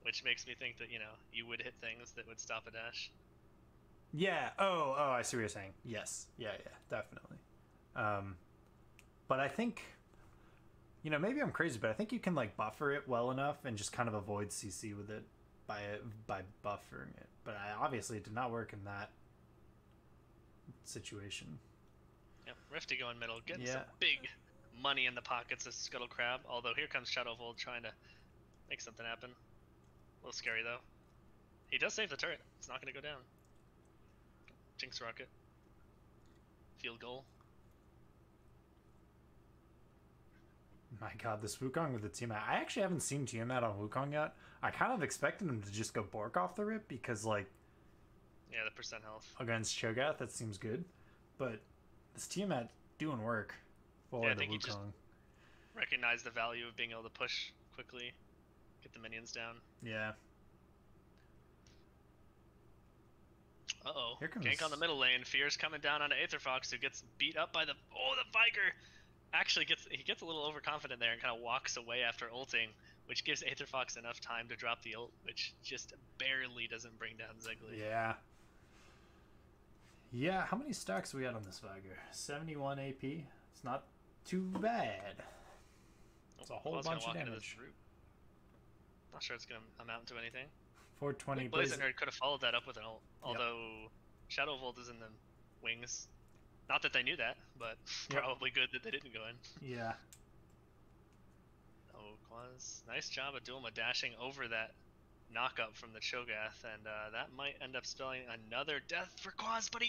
which makes me think that, you would hit things that would stop a dash. Yeah. Oh, I see what you're saying. Yes. Yeah, definitely. But I think, maybe I'm crazy, but I think you can like buffer it well enough and just kind of avoid CC with it by buffering it. But obviously it did not work in that situation. Yep, Rifty going middle, getting some big money in the pockets of Scuttle Crab. Although here comes Shadowfold trying to make something happen. A little scary though. He does save the turret. It's not going to go down. Jinx Rocket. Field goal. My god, this Wukong with the Tiamat. I actually haven't seen Tiamat on Wukong yet. I kind of expected him to just go Bork off the rip because, like... Yeah, the percent health. Against Cho'Gath, that seems good. But this Tiamat doing work for I the think Wukong. he just recognized the value of being able to push quickly, get the minions down. Yeah. Uh-oh. Here comes... Gank on the middle lane. Fear's coming down onto Aetherfox, who gets beat up by the... Oh, the Viger! Actually, he gets a little overconfident there and kind of walks away after ulting, which gives Aetherfox enough time to drop the ult, which just barely doesn't bring down Zegli. Yeah. Yeah, how many stacks we got on this Viger? 71 AP. It's not too bad. It's a whole bunch of damage. Not sure it's going to amount to anything. 420 Blazing could have followed that up with an ult, although Shadowfold is in the wings. Not that they knew that, but probably good that they didn't go in. Yeah. Oh, Quaz. Nice job of Dulma dashing over that knock-up from the Cho'Gath, and that might end up spelling another death for Quaz, but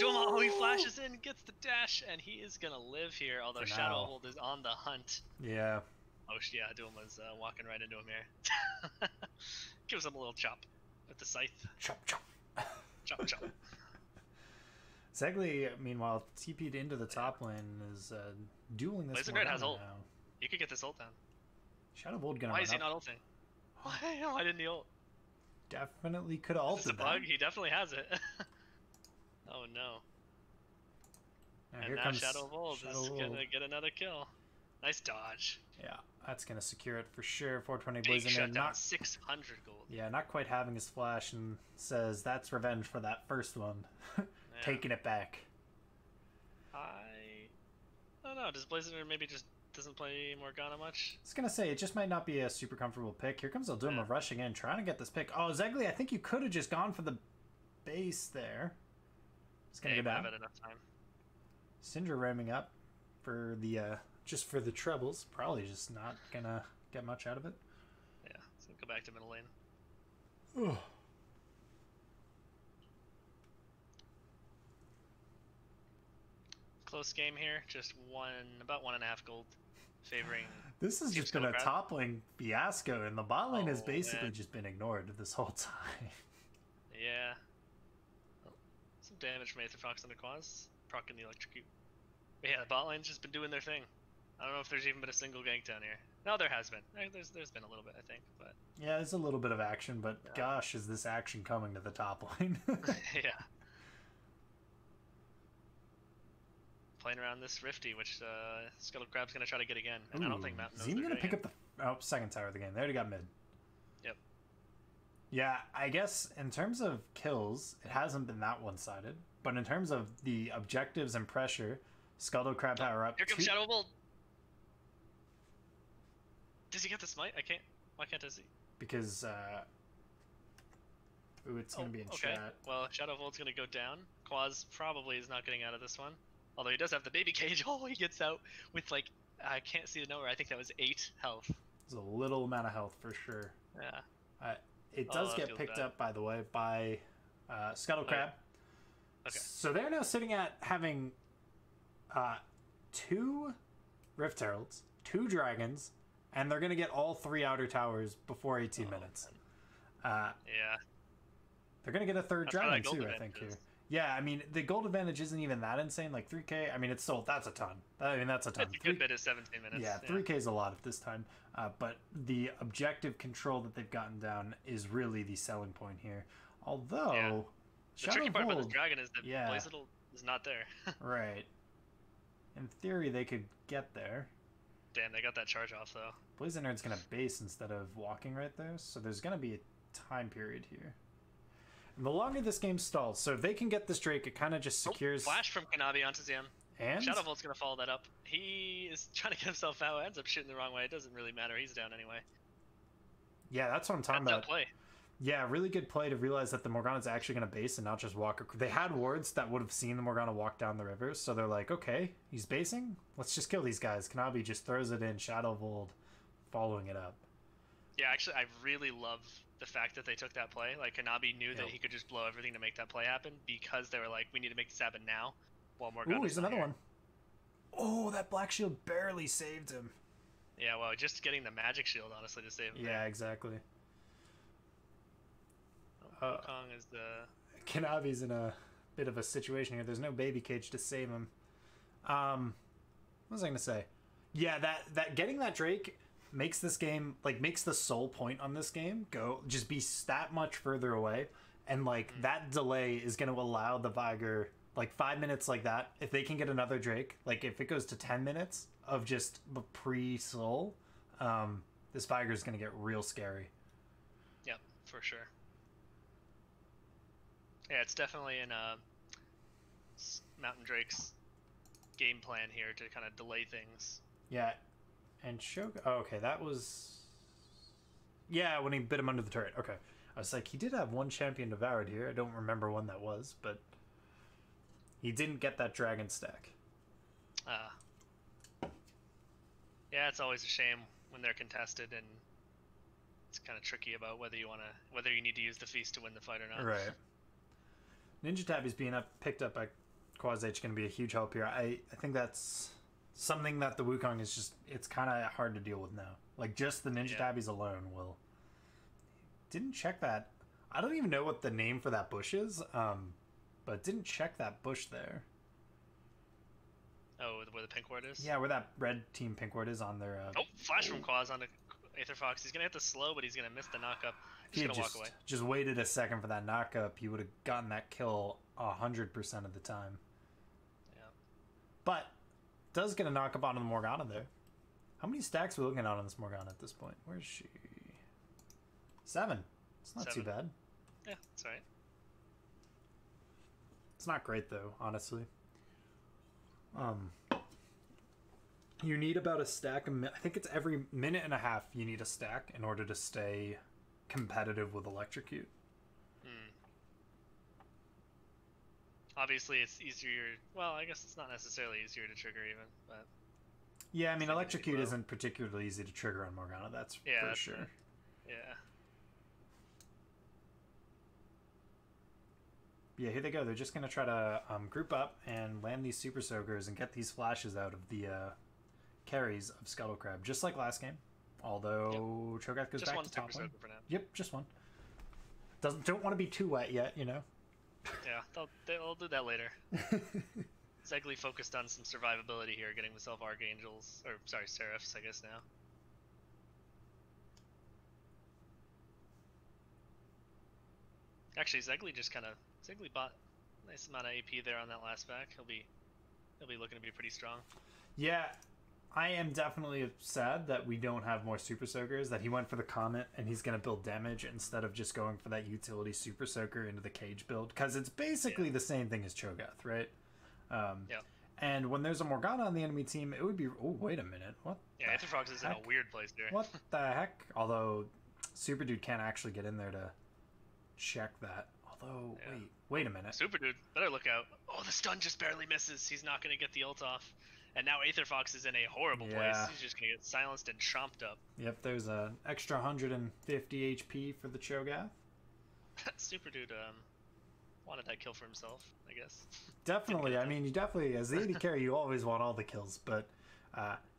Dulma, he flashes in, gets the dash, and he is going to live here, although Shadowfold is on the hunt. Yeah. Oh, yeah, Dulma's walking right into him here. Gives him a little chop with the scythe. Chop, chop. Chop, chop. Zegli, meanwhile, TP'd into the top lane, is dueling this Blazing Red has ult. now. You could get this ult down. Shadowfold gonna Why is he not ulting? Why didn't he ult? Definitely could have ulted. Is this a bug? He definitely has it. Oh no. And now Shadowfold is gonna get another kill. Nice dodge. Yeah, that's gonna secure it for sure. 420 Big Blazing Red, not 600 gold. Yeah, not quite having his flash, and says that's revenge for that first one. Taking it back. I don't know. Does Blazing Red maybe just doesn't play Morgana much? I was gonna say it just might not be a super comfortable pick. Here comes Alduma rushing in, trying to get this pick. Oh, Zegli, I think you could have just gone for the base there. It's gonna go down. Have enough time. Syndra ramming up for the just for the trebles. Probably just not gonna get much out of it. Yeah, so go back to middle lane. Ugh. Close game here, just about 1.5 gold, favoring. This has just been a top lane fiasco, and the bot lane has basically just been ignored this whole time. Yeah. Oh, some damage from Aetherfox under Quaz, procking the electrocute. But yeah, the bot lane's just been doing their thing. I don't know if there's even been a single gank down here. No, there has been. There's been a little bit, I think, but. Yeah, there's a little bit of action, but gosh, is this action coming to the top lane? Yeah. Playing around this Rifty, which Scuttle Crab's going to try to get again. And I don't think Matt knows. Is he going to pick up the second tower of the game? They already got mid. Yep. Yeah, I guess in terms of kills, it hasn't been that one-sided. But in terms of the objectives and pressure, Scuttle Crab power up. Here comes Shadowfold. Does he get the smite? I can't. Why can't I see? Because it's going to be in chat. Well, Shadowfold's going to go down. Quaz probably is not getting out of this one. Although he does have the baby cage. Oh, he gets out with like, I can't see the number. I think that was 8 health. It's a little amount of health for sure. Yeah. It does get picked up, by the way, by Scuttle Crab. Okay. So they're now sitting at having 2 Rift Heralds, 2 Dragons, and they're going to get all 3 outer towers before 18 minutes. Yeah. They're going to get a 3rd dragon too, I think, here. Yeah, I mean, the gold advantage isn't even that insane. Like 3K, I mean, it's still, that's a ton. I mean, that's a ton. It's a good bit of 17 minutes. Yeah, 3K is a lot at this time. But the objective control that they've gotten down is really the selling point here. Although, the tricky part about this dragon is that Blaziddle is not there. Right. In theory, they could get there. Damn, they got that charge off, though. Blaziddle's going to base instead of walking right there, so there's going to be a time period here. And the longer this game stalls, so if they can get this Drake, it kind of just secures... Flash from Kanabi onto Zam. And? Shadow Volt's going to follow that up. He is trying to get himself out, ends up shooting the wrong way. It doesn't really matter, he's down anyway. Yeah, that's what I'm talking about. Play. Yeah, really good play to realize that the Morgana's actually going to base and not just walk. They had wards that would have seen the Morgana walk down the river, so they're like, okay, he's basing? Let's just kill these guys. Kanabi just throws it in, Shadow Vold following it up. Yeah, actually, I really love the fact that they took that play. Like, Kanabi knew that he could just blow everything to make that play happen because they were like, we need to make this happen now while Morgana's Ooh, here's another one. Oh, that Black Shield barely saved him. Yeah, well, just getting the Magic Shield, honestly, to save him. Yeah, exactly. Wukong is the... Kanabi's in a bit of a situation here. There's no baby cage to save him. What was I going to say? Yeah, that getting that Drake makes this game, like, makes the sole point on this game just be that much further away. And, like, that delay is going to allow the Viger, like, 5 minutes like that, if they can get another Drake, like, if it goes to 10 minutes of just the pre-soul, this Viger is going to get real scary. Yep, for sure. Yeah, it's definitely in Mountain Drake's game plan here to kind of delay things. Yeah, and Shogun... Oh, okay, that was... Yeah, when he bit him under the turret. Okay. I was like, he did have one champion devoured here. I don't remember when that was, but... He didn't get that dragon stack. Yeah, it's always a shame when they're contested, and it's kind of tricky about whether you need to use the feast to win the fight or not. Right. Ninja Tabby's being picked up by Quasi-H going to be a huge help here. I think that's something that the Wukong is just... It's kind of hard to deal with now. Like, just the Ninja Tabbies alone will... Didn't check that. I don't even know what the name for that bush is, but didn't check that bush there. Oh, where the pink ward is? Yeah, where that red team pink ward is on their... Flash from Quaz onto Aether Fox. He's going to hit the slow, but he's going to miss the knock-up. He's going to walk away. Just waited a second for that knock-up, he would have gotten that kill 100% of the time. Yeah. But, does get a knock-up onto the Morgana there. How many stacks are we looking at on this Morgana at this point? Where is she? 7. It's not too bad. Yeah, that's right. It's not great, though, honestly. You need about a stack. I think it's every minute and a half you need a stack in order to stay competitive with Electrocute. Obviously, it's easier. Well, I guess it's not necessarily easier to trigger even, but... Yeah, I mean, Electrocute isn't particularly easy to trigger on Morgana, that's for sure. Yeah. Yeah, here they go. They're just going to try to group up and land these Super Soakers and get these flashes out of the carries of Scuttle Crab, just like last game. Although Cho'Gath goes back to top lane. For now. Yep, just one. Don't want to be too wet yet, you know. Yeah, they'll do that later. Zegli focused on some survivability here, getting himself Archangels, or sorry, Seraphs, I guess now. Actually, Zegli bought a nice amount of AP there on that last back. He'll be looking to be pretty strong. Yeah, I am definitely sad that we don't have more Super Soakers, that he went for the Comet and he's going to build damage instead of just going for that utility Super Soaker into the cage build, because it's basically the same thing as Cho'Gath, right? And when there's a Morgana on the enemy team, it would be... Oh, wait a minute. What? Yeah, Aether Fox is in a weird place here. What the heck? Although, Super Dude can't actually get in there to check that. Although, wait a minute. Super Dude, better look out. Oh, the stun just barely misses. He's not going to get the ult off. And now Aether Fox is in a horrible place. He's just going to get silenced and chomped up. Yep, there's an extra 150 HP for the Cho'Gath. Super Dude wanted that kill for himself, I guess. Definitely. I mean, you definitely, as the AD carry, you always want all the kills, but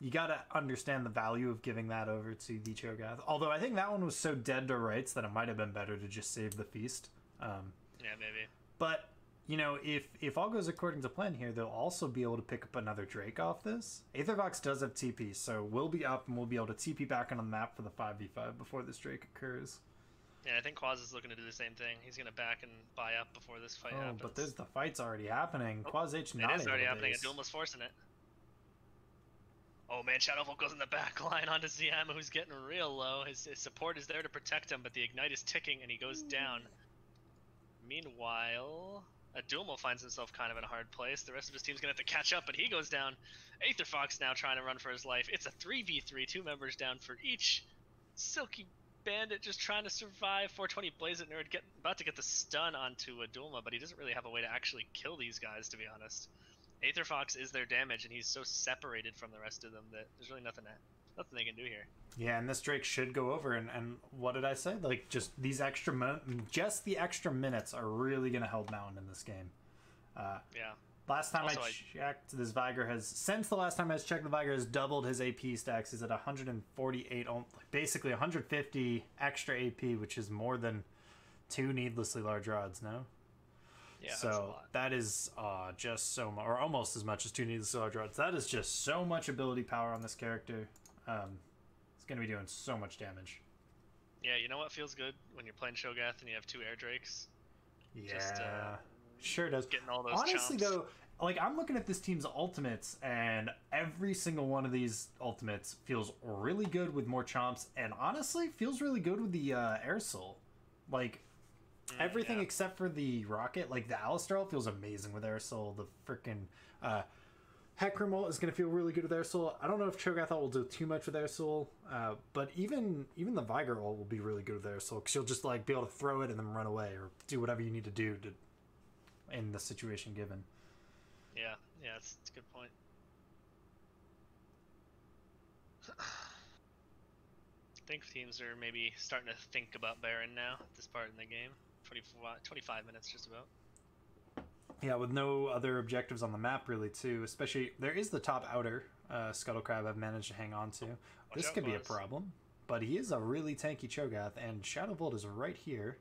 you got to understand the value of giving that over to the Cho'Gath. Although I think that one was so dead to rights that it might have been better to just save the feast. Yeah, maybe. But you know, if all goes according to plan here, they'll also be able to pick up another Drake off this. Aethervox does have TP, so we'll be up and we'll be able to TP back on the map for the 5v5 before this Drake occurs. Yeah, I think Quaz is looking to do the same thing. He's going to back and buy up before this fight happens. But the fight's already happening. Oh, Quaz H not able to base. It is already happening. Doom was forcing it. Oh man, Shadowvolt goes in the back line onto ZM, who's getting real low. His support is there to protect him, but the Ignite is ticking and he goes down. Meanwhile, Adulmo finds himself kind of in a hard place. The rest of his team's going to have to catch up, but he goes down. Aetherfox now trying to run for his life. It's a 3v3, 2 members down for each. Silky Bandit just trying to survive. 420 Blaze It Nerd about to get the stun onto Adulma, but he doesn't really have a way to actually kill these guys, to be honest. Aetherfox is their damage, and he's so separated from the rest of them that there's really nothing they can do here. Yeah, and this Drake should go over, and what did I say? Like, just these just the extra minutes are really going to help Mountain in this game. Yeah. Last time I checked, this Viger has, since the last time I checked, the Viger has doubled his AP stacks. He's at 148, basically 150 extra AP, which is more than 2 needlessly large rods, no? Yeah, so that's a lot. That is just so much, or almost as much as 2 needlessly large rods. That is just so much ability power on this character. It's going to be doing so much damage. Yeah, you know what feels good when you're playing Shogath and you have 2 air drakes? Yeah. Just, sure does. Getting all those honestly, chomps. though, like, I'm looking at this team's ultimates, and every single one of these ultimates feels really good with more chomps, and honestly, feels really good with the Air Soul. Like, everything except for the Rocket, like, the Alistar ult feels amazing with Air Soul. The freaking Hecarim ult is going to feel really good with Air Soul. I don't know if Cho'Gath ult will do too much with Air Soul, but even the Viger ult will be really good with Air Soul, because you'll just, like, be able to throw it and then run away, or do whatever you need to do in the situation given. Yeah, it's a good point. I think teams are maybe starting to think about Baron now at this part in the game. 25 minutes just about. Yeah, with no other objectives on the map really too. Especially, there is the top outer Scuttle Crab I've managed to hang on to. This could be a problem, but he is a really tanky Cho'Gath, and Shadowvolt is right here.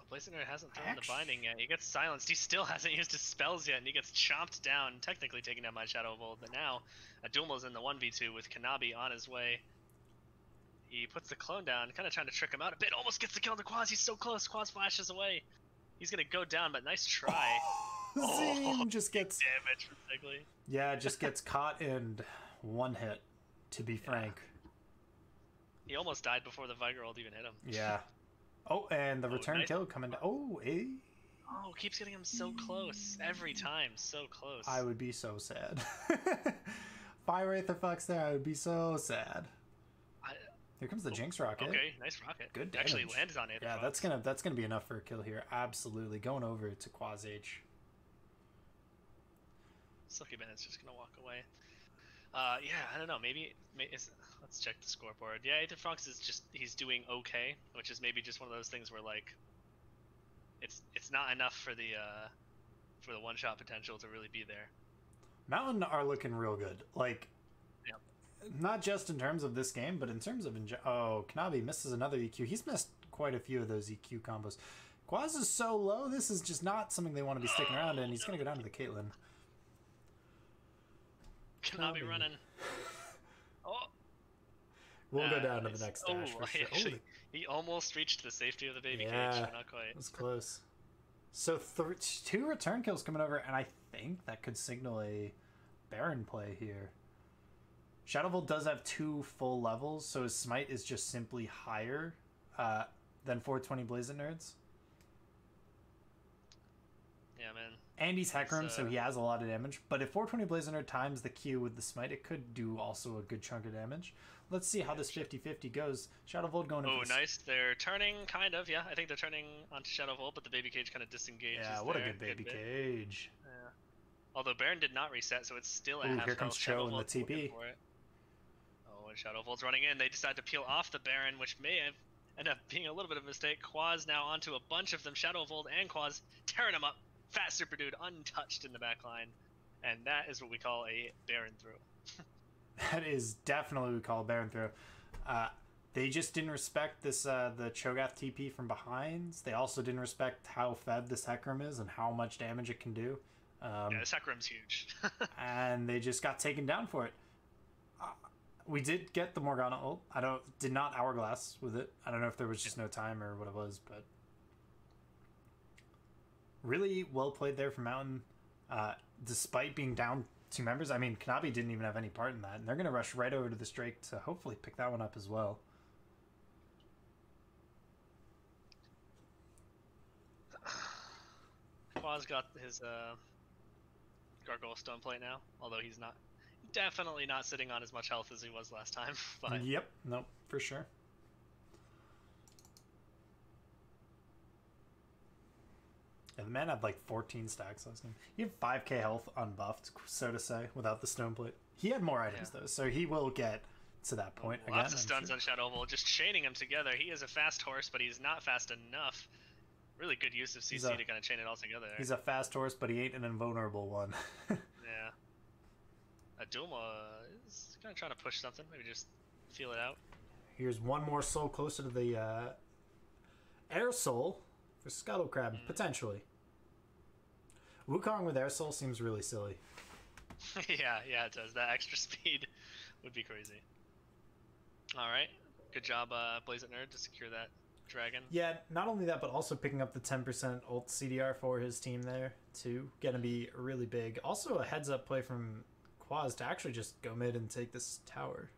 Blazer hasn't thrown the binding yet. He gets silenced. He still hasn't used his spells yet, and he gets chomped down, technically taking down by Shadowvolt. But now, Adulmo's in the 1v2 with Kanabi on his way. He puts the clone down, kind of trying to trick him out a bit. Almost gets the kill on the Quaz. He's so close. Quaz flashes away. He's going to go down, but nice try. Zim just gets damage from Ziggly. Yeah, just gets caught in one hit, to be frank. He almost died before the Viger ult even hit him. Yeah. Oh, and the return kill coming down. Oh, Oh, keeps getting him so close. Every time, so close. I would be so sad. Fire Aetherfox there, I would be so sad. Here comes the Jinx Rocket. Okay, nice rocket. Good damage. Actually landed on Aetherfox. Yeah, that's gonna be enough for a kill here. Absolutely. Going over to Quaz H. Silky Bandit's just gonna walk away. Yeah, I don't know. Maybe let's check the scoreboard. Yeah, Aetherfox is he's doing okay, which is maybe just one of those things where, like, it's not enough for the one-shot potential to really be there. Mountain are looking real good. Like, yep. Not just in terms of this game, but in terms of Kanabi misses another EQ. He's missed quite a few of those EQ combos. Quaz is so low. This is just not something they want to be sticking around in. He's gonna go down to the Caitlyn. Kanabi running. Oh. We'll go down to the next dash for sure. Actually, he almost reached the safety of the baby cage, but not quite. It was close. So 2 return kills coming over, and I think that could signal a Baron play here. Shadowvolt does have 2 full levels, so his smite is just simply higher than 420 Blazing Nerds. Yeah, man. And he's Hecarim, so he has a lot of damage. But if 420 Blazing Nerd times the Q with the smite, it could do also a good chunk of damage. Let's see how this 50-50 goes. Shadowvolt going in. Nice. They're turning, kind of. Yeah, I think they're turning onto Shadowvolt, but the baby cage kind of disengages. Yeah, what a good baby cage. Yeah. Although Baron did not reset, so it's still a half here comes Cho in the TP. Oh, and Shadowvolt's running in. They decide to peel off the Baron, which may have ended up being a little bit of a mistake. Quaz now onto a bunch of them. Shadowvolt and Quaz tearing them up. Fat Super Dude untouched in the back line. And that is what we call a Baron throw. That is definitely what we call a Baron throw. They just didn't respect this the Cho'Gath TP from behind. They also didn't respect how fed this Hecarim is and how much damage it can do. Yeah, this Hecarim's huge. And they just got taken down for it. We did get the Morgana ult. Did not Hourglass with it. I don't know if there was just no time or what it was, but really well played there from Mountain. Despite being down 2 members, I mean, Kanabi didn't even have any part in that, and they're going to rush right over to this Drake to hopefully pick that one up as well. Quaz got his Gargoyle Stone Plate now, although he's definitely not sitting on as much health as he was last time. But yep, nope, for sure. Yeah, the man had like 14 stacks last game. He had 5k health unbuffed, so to say, without the Stone Plate. He had more items though, so he will get to that point again. Lots of stuns on Shadow Volt, just chaining them together. He is a fast horse, but he's not fast enough. Really good use of CC to kind of chain it all together. He's a fast horse, but he ain't an invulnerable one. Yeah. Duma is kind of trying to push something. Maybe just feel it out. Here's one more soul closer to the Air Soul for Scuttle Crab, potentially. Wukong with Air Soul seems really silly. yeah, it does. That extra speed would be crazy. Alright. Good job, Blaze It Nerd, to secure that dragon. Yeah, not only that, but also picking up the 10% ult CDR for his team there, too. Gonna be really big. Also a heads-up play from Quaz to actually just go mid and take this tower.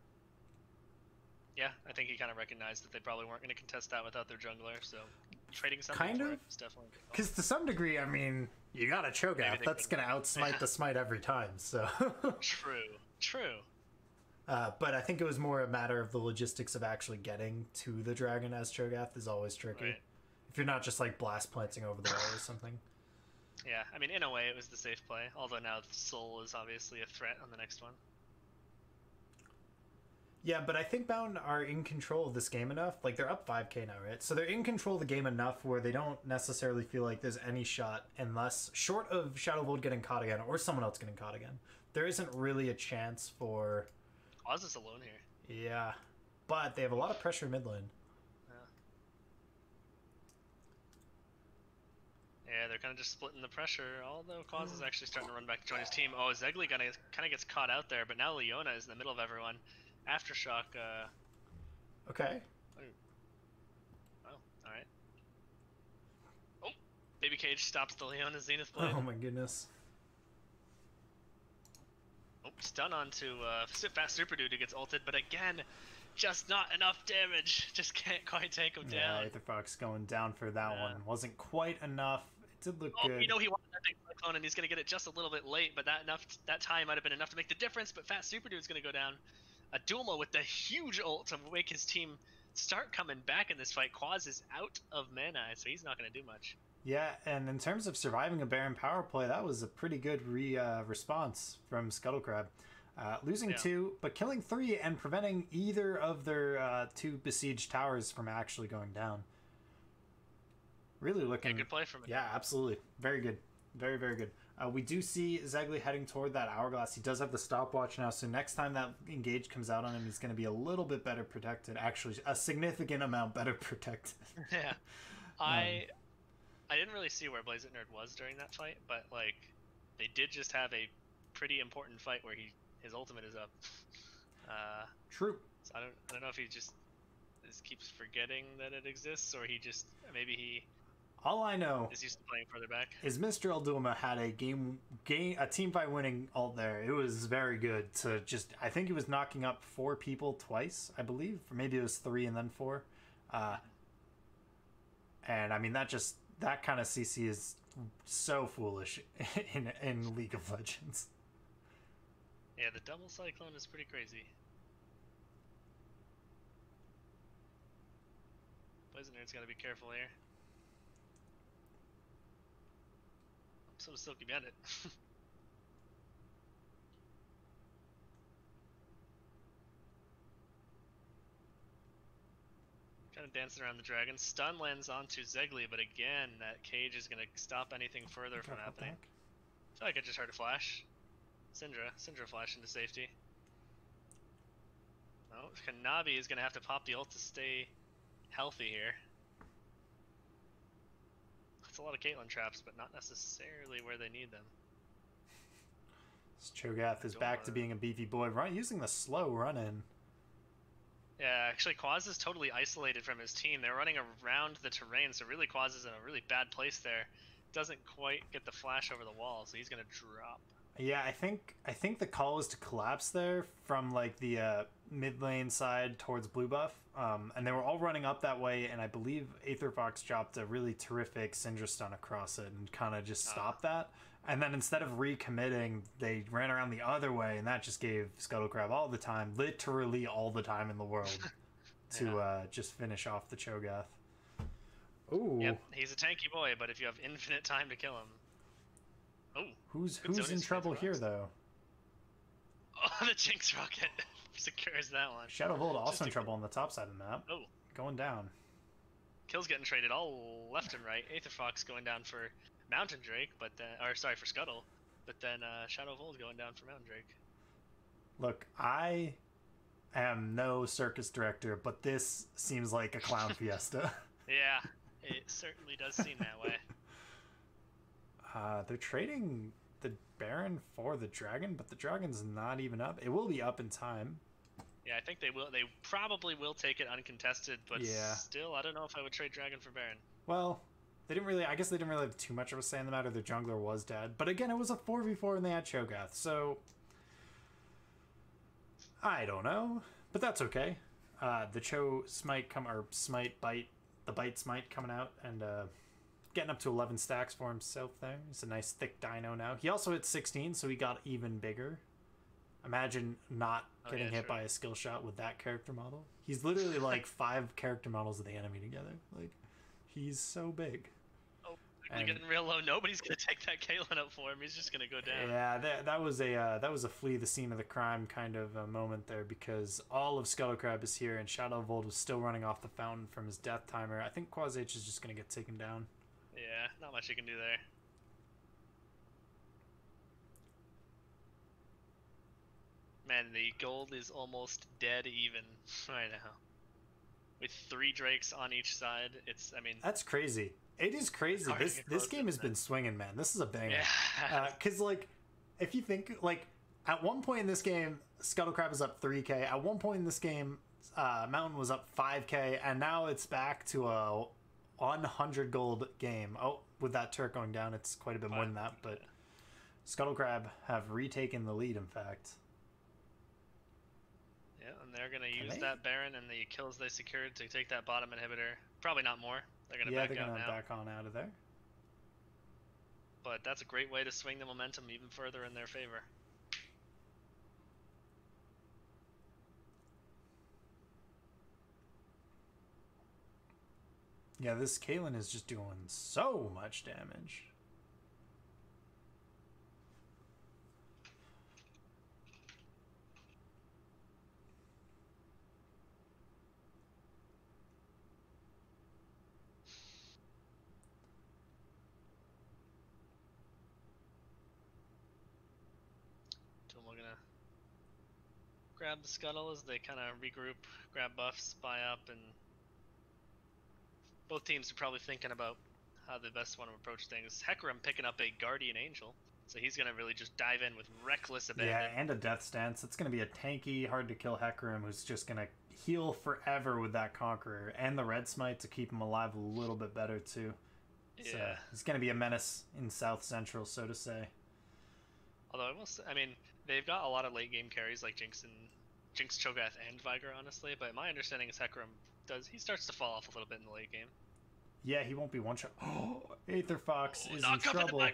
Yeah, I think he kind of recognized that they probably weren't going to contest that without their jungler, so trading something kind of? is definitely good. Because to some degree, I mean, you got a Cho'Gath. That's going to outsmite the smite every time, so... True. But I think it was more a matter of the logistics of actually getting to the dragon as Cho'Gath is always tricky. Right. If you're not just like blast planting over the wall or something. Yeah, I mean, in a way, it was the safe play. Although now Soul is obviously a threat on the next one. Yeah, but I think Bound are in control of this game enough. Like, they're up 5k now, right? So they're in control of the game enough where they don't necessarily feel like there's any shot unless, short of Shadow Void getting caught again or someone else getting caught again, there isn't really a chance for... Oz is alone here. Yeah, but they have a lot of pressure mid lane. Yeah, they're kind of just splitting the pressure, although Cause is actually starting to run back to join his team. Oh, Zegli kind of gets caught out there, but now Leona is in the middle of everyone. Aftershock, Okay. Oh, alright. Oh, Baby Cage stops the Leona Zenith Blade. Oh my goodness. Oh, stun onto Fast Super Dude who gets ulted, but again, just not enough damage. Just can't quite take him down. Yeah, Aetherfox going down for that one. Wasn't quite enough. It did look good. You know he wanted that big cyclone and he's going to get it just a little bit late, but that time might have been enough to make the difference, but Fast Super Dude's going to go down. Duma with the huge ult to make his team start coming back in this fight. Quaz is out of mana, so he's not going to do much. Yeah, and in terms of surviving a Baron power play, that was a pretty good response from Scuttle Crab. Losing 2, but killing 3 and preventing either of their 2 besieged towers from actually going down. Really looking... good play from him. Yeah, absolutely. Very good. Very, very good. We do see Zegli heading toward that Hourglass. He does have the stopwatch now, so next time that engage comes out on him, he's going to be a little bit better protected. Actually, a significant amount better protected. Yeah. I didn't really see where Blaze It Nerd was during that fight, but like they did just have a pretty important fight where his ultimate is up. True. So I don't know if he just keeps forgetting that it exists, or maybe he all I know is used to playing further back. Is Mr. Elduma had a team fight winning ult there. It was very good to just, I think he was knocking up 4 people twice, I believe, or maybe it was 3 and then 4. And I mean that kind of CC is so foolish in League of Legends. Yeah, the double cyclone is pretty crazy. Blaze It Nerd's got to be careful here. So does Silky Bandit. Kind of dancing around the dragon. Stun lands onto Zegli, but again, that cage is going to stop anything further from happening. I feel like I just heard a flash. Syndra flash into safety. Oh, Oh, Kanabi is gonna have to pop the ult to stay healthy here. That's a lot of Caitlyn traps, but not necessarily where they need them. Cho'Gath is back to being a beefy boy, using the slow run-in. Yeah, actually, Quaz is totally isolated from his team. They're running around the terrain, so really Quaz is in a really bad place there. Doesn't quite get the flash over the wall, so he's gonna drop. Yeah, I think the call was to collapse there from like the mid lane side towards blue buff, and they were all running up that way, and I believe Aetherfox dropped a really terrific Syndra stun across it and kind of just stopped that. And then instead of recommitting, they ran around the other way, and that just gave Scuttlecrab all the time, literally all the time in the world, to just finish off the Cho'Gath. Ooh. Yep, he's a tanky boy, but if you have infinite time to kill him. Oh, who's in trouble here, though? Oh, the Jinx Rocket secures that one. Shadow Volt also in trouble on the top side of the map. Oh. Going down. Kills getting traded all left and right. Aetherfox going down for Mountain Drake, but then, or sorry, for Scuttle, but then Shadow Volt going down for Mountain Drake. Look, I am no circus director, but this seems like a clown fiesta. Yeah, it certainly does seem that way. They're trading the Baron for the Dragon, but the Dragon's not even up. It will be up in time. Yeah, I think they will. They probably will take it uncontested, but still, I don't know if I would trade Dragon for Baron. Well, they didn't really. I guess they didn't really have too much of a say in the matter. Their jungler was dead, but again, it was a 4v4 and they had Cho'Gath, so I don't know, but that's okay. The Cho Smite the Bite Smite coming out and getting up to 11 stacks for himself there. He's a nice thick dino now. He also hit 16, so he got even bigger. Imagine not getting hit by a skill shot with that character model. He's literally like 5 character models of the enemy together. Like, he's so big. Oh, and getting real low. Nobody's gonna take that Caitlyn up for him. He's just gonna go down. Yeah, that was a flee the scene of the crime kind of a moment there, because all of Scuttlecrab is here and Shadow Volt was still running off the fountain from his death timer. I think Quaz H is just gonna get taken down. Yeah, not much you can do there. Man, the gold is almost dead even right now. With 3 Drakes on each side, I mean... That's crazy. It is crazy. This game has been swinging, man. This is a banger. Yeah. Because, like, if you think, like, at one point in this game, Scuttlecrab is up 3k. At one point in this game, Mountain was up 5k. And now it's back to a 100 gold game. Oh, with that turret going down, it's quite a bit more than that. But Scuttlecrab have retaken the lead, in fact. Yeah, and they're going to use that Baron and the kills they secured to take that bottom inhibitor. Probably not more. They're going to back out now. Yeah, they're going to back on out of there. But that's a great way to swing the momentum even further in their favor. Yeah, this Caitlyn is just doing so much damage. Grab the Scuttle as they kind of regroup, grab buffs, buy up, and both teams are probably thinking about how they best want to approach things. Hecarim picking up a Guardian Angel, so he's going to really just dive in with reckless abandon. Yeah, and a Death Stance. It's going to be a tanky, hard-to-kill Hecarim who's just going to heal forever with that Conqueror, and the Red Smite to keep him alive a little bit better, too. So yeah. He's going to be a menace in South Central, so to say. Although, I mean, they've got a lot of late-game carries like Jinx, Cho'Gath, and Viger, honestly, but my understanding is Hecarim he starts to fall off a little bit in the late game. Yeah, he won't be one-shot. Oh, Aetherfox is in trouble.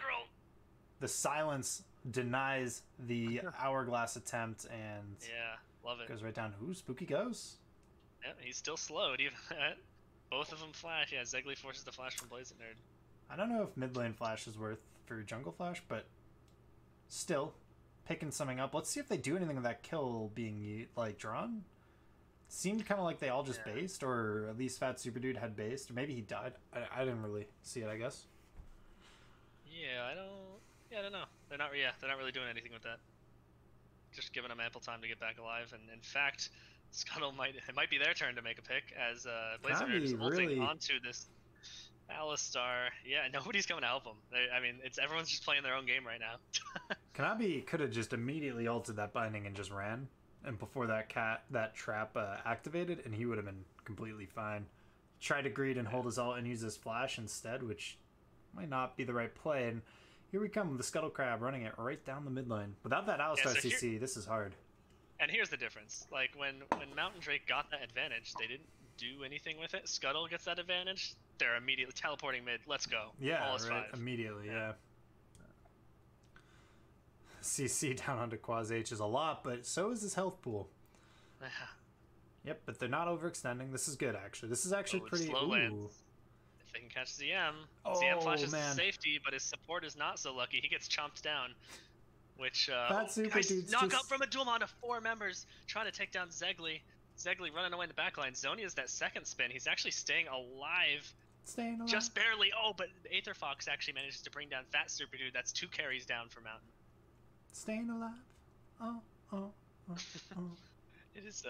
The silence denies the hourglass attempt, and yeah, love it. Goes right down. Ooh, Spooky goes. Yeah, he's still slowed even. Both of them flash. Yeah, Zegli forces the flash from Blazing Nerd. I don't know if mid lane flash is worth for jungle flash, but still picking something up. Let's see if they do anything with that kill being like drawn. Seemed kind of like they all just based, or at least Fat Super Dude had based, or maybe he died. I didn't really see it, I guess. Yeah, I don't know. They're not really doing anything with that. Just giving them ample time to get back alive, and in fact, Scuttle it might be their turn to make a pick as Blazer Kanabi is ulting really... onto this Alistar. Yeah, nobody's coming to help him. I mean, everyone's just playing their own game right now. Kanabi could have just immediately ulted that binding and just ran, and before that trap activated, and he would have been completely fine. Tried to greed and hold his ult and use his flash instead, which might not be the right play. And here we come with the Scuttle Crab running it right down the mid lane. Without that Alistar CC, this is hard. And here's the difference. Like, when Mountain Drake got that advantage, they didn't do anything with it. Scuttle gets that advantage, they're immediately teleporting mid. Let's go. Yeah, right. Immediately, yeah. CC down onto Quaz H is a lot, but so is his health pool. Yeah. Yep, but they're not overextending. This is good, actually. This is actually pretty... Slow lands. If they can catch ZM. ZM flashes to safety, but his support is not so lucky. He gets chomped down. Which, that super dude's knock up from a duel onto 4 members, trying to take down Zegli. Zegli running away in the backline. Zonia's that second spin. He's actually staying alive. Just barely. Oh, but Aether Fox actually manages to bring down Fat Super Dude. That's 2 carries down for Mountain. Staying alive. Oh. It is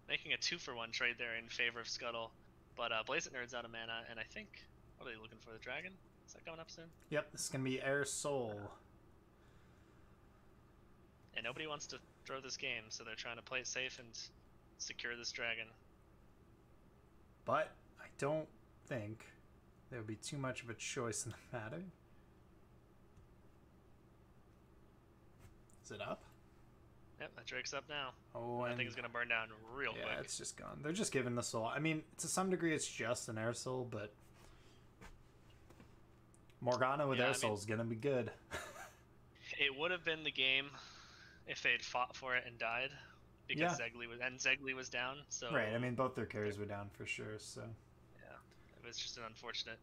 making a 2-for-1 trade there in favor of Scuttle. But Blaze Nerd's out of mana, and I think, what are they looking for? The dragon? Is that coming up soon? Yep, this is going to be Air Soul. And nobody wants to throw this game, so they're trying to play it safe and secure this dragon. But I don't think there would be too much of a choice in the matter. Is it up? Yep, that Drake's up now. Oh, I think it's going to burn down real quick. Yeah, it's just gone. They're just giving the soul. I mean, to some degree, it's just an Air Soul, but Morgana with Air Soul is going to be good. It would have been the game if they had fought for it and died, because Zegli was down. So right. I mean, both their carries were down for sure. So yeah, it was just an unfortunate.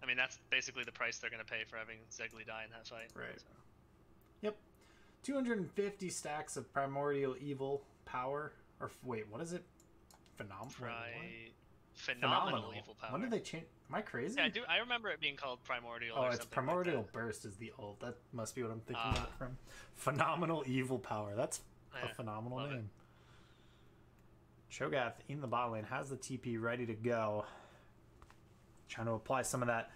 I mean, that's basically the price they're going to pay for having Zegli die in that fight. Right. So. Yep. 250 stacks of Primordial Evil power. Or wait, what is it? Phenomenal Evil power. When did they change? Am I crazy? Yeah, I remember it being called Primordial. Oh, or it's something Primordial like Burst is the ult. That must be what I'm thinking of it from. Phenomenal Evil power. That's a phenomenal name. Cho'Gath in the bot lane has the TP ready to go. Trying to apply some of that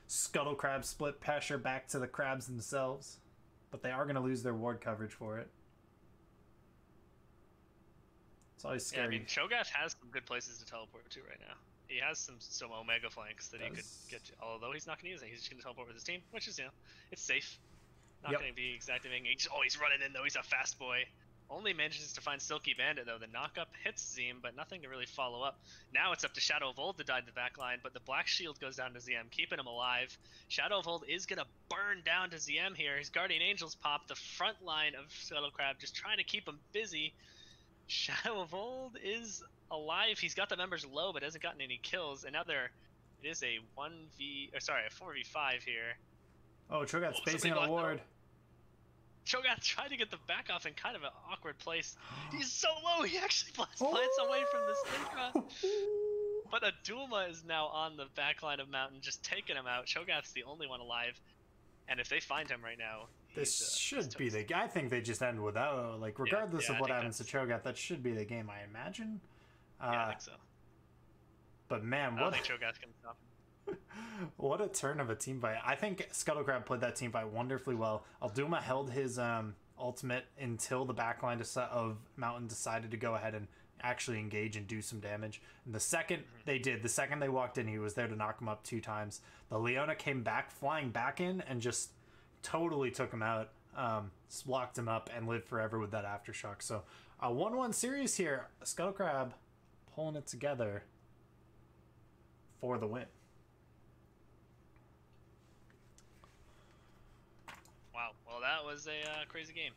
Scuttle Crab split pressure back to the crabs themselves. But they are going to lose their ward coverage for it. It's always scary. Yeah, I mean, Cho'Gath has some good places to teleport to right now. He has some Omega flanks that he could get to, although he's not going to use it. He's just going to teleport with his team, which is, it's safe. Not going to be exactly making... he's running in, though. He's a fast boy. Only manages to find Silky Bandit, though. The knockup hits Zim, but nothing to really follow up. Now it's up to Shadow of Old to die the backline, but the Black Shield goes down to ZM, keeping him alive. Shadow of Old is going to burn down to ZM here. His Guardian Angels pop the front line of Scuttle Crab, just trying to keep him busy. Shadow of Old is alive. He's got the members low, but hasn't gotten any kills. And now it is a 4v5 here. Oh, Cho'Gath spacing on a ward. Cho'Gath tried to get the back off in kind of an awkward place. He's so low, he actually plants away from the Synchro. But Adulma is now on the back line of Mountain, just taking him out. Cho'Gath's the only one alive. And if they find him right now, this should be the... I think they just end without, like, regardless of what happens to Cho'Gath, that should be the game, I imagine. Yeah, I think so. But man, I don't think Cho'Gath can stop him. What a turn of a team fight. I think Scuttle Crab played that team fight wonderfully well. Alduma held his ultimate until the backline of Mountain decided to go ahead and actually engage and do some damage. And the second the second they walked in, he was there to knock him up 2 times. The Leona came back, flying back in, and just totally took him out, locked him up, and lived forever with that aftershock. So a 1-1 series here. Scuttle Crab pulling it together for the win. Wow, well that was a crazy game.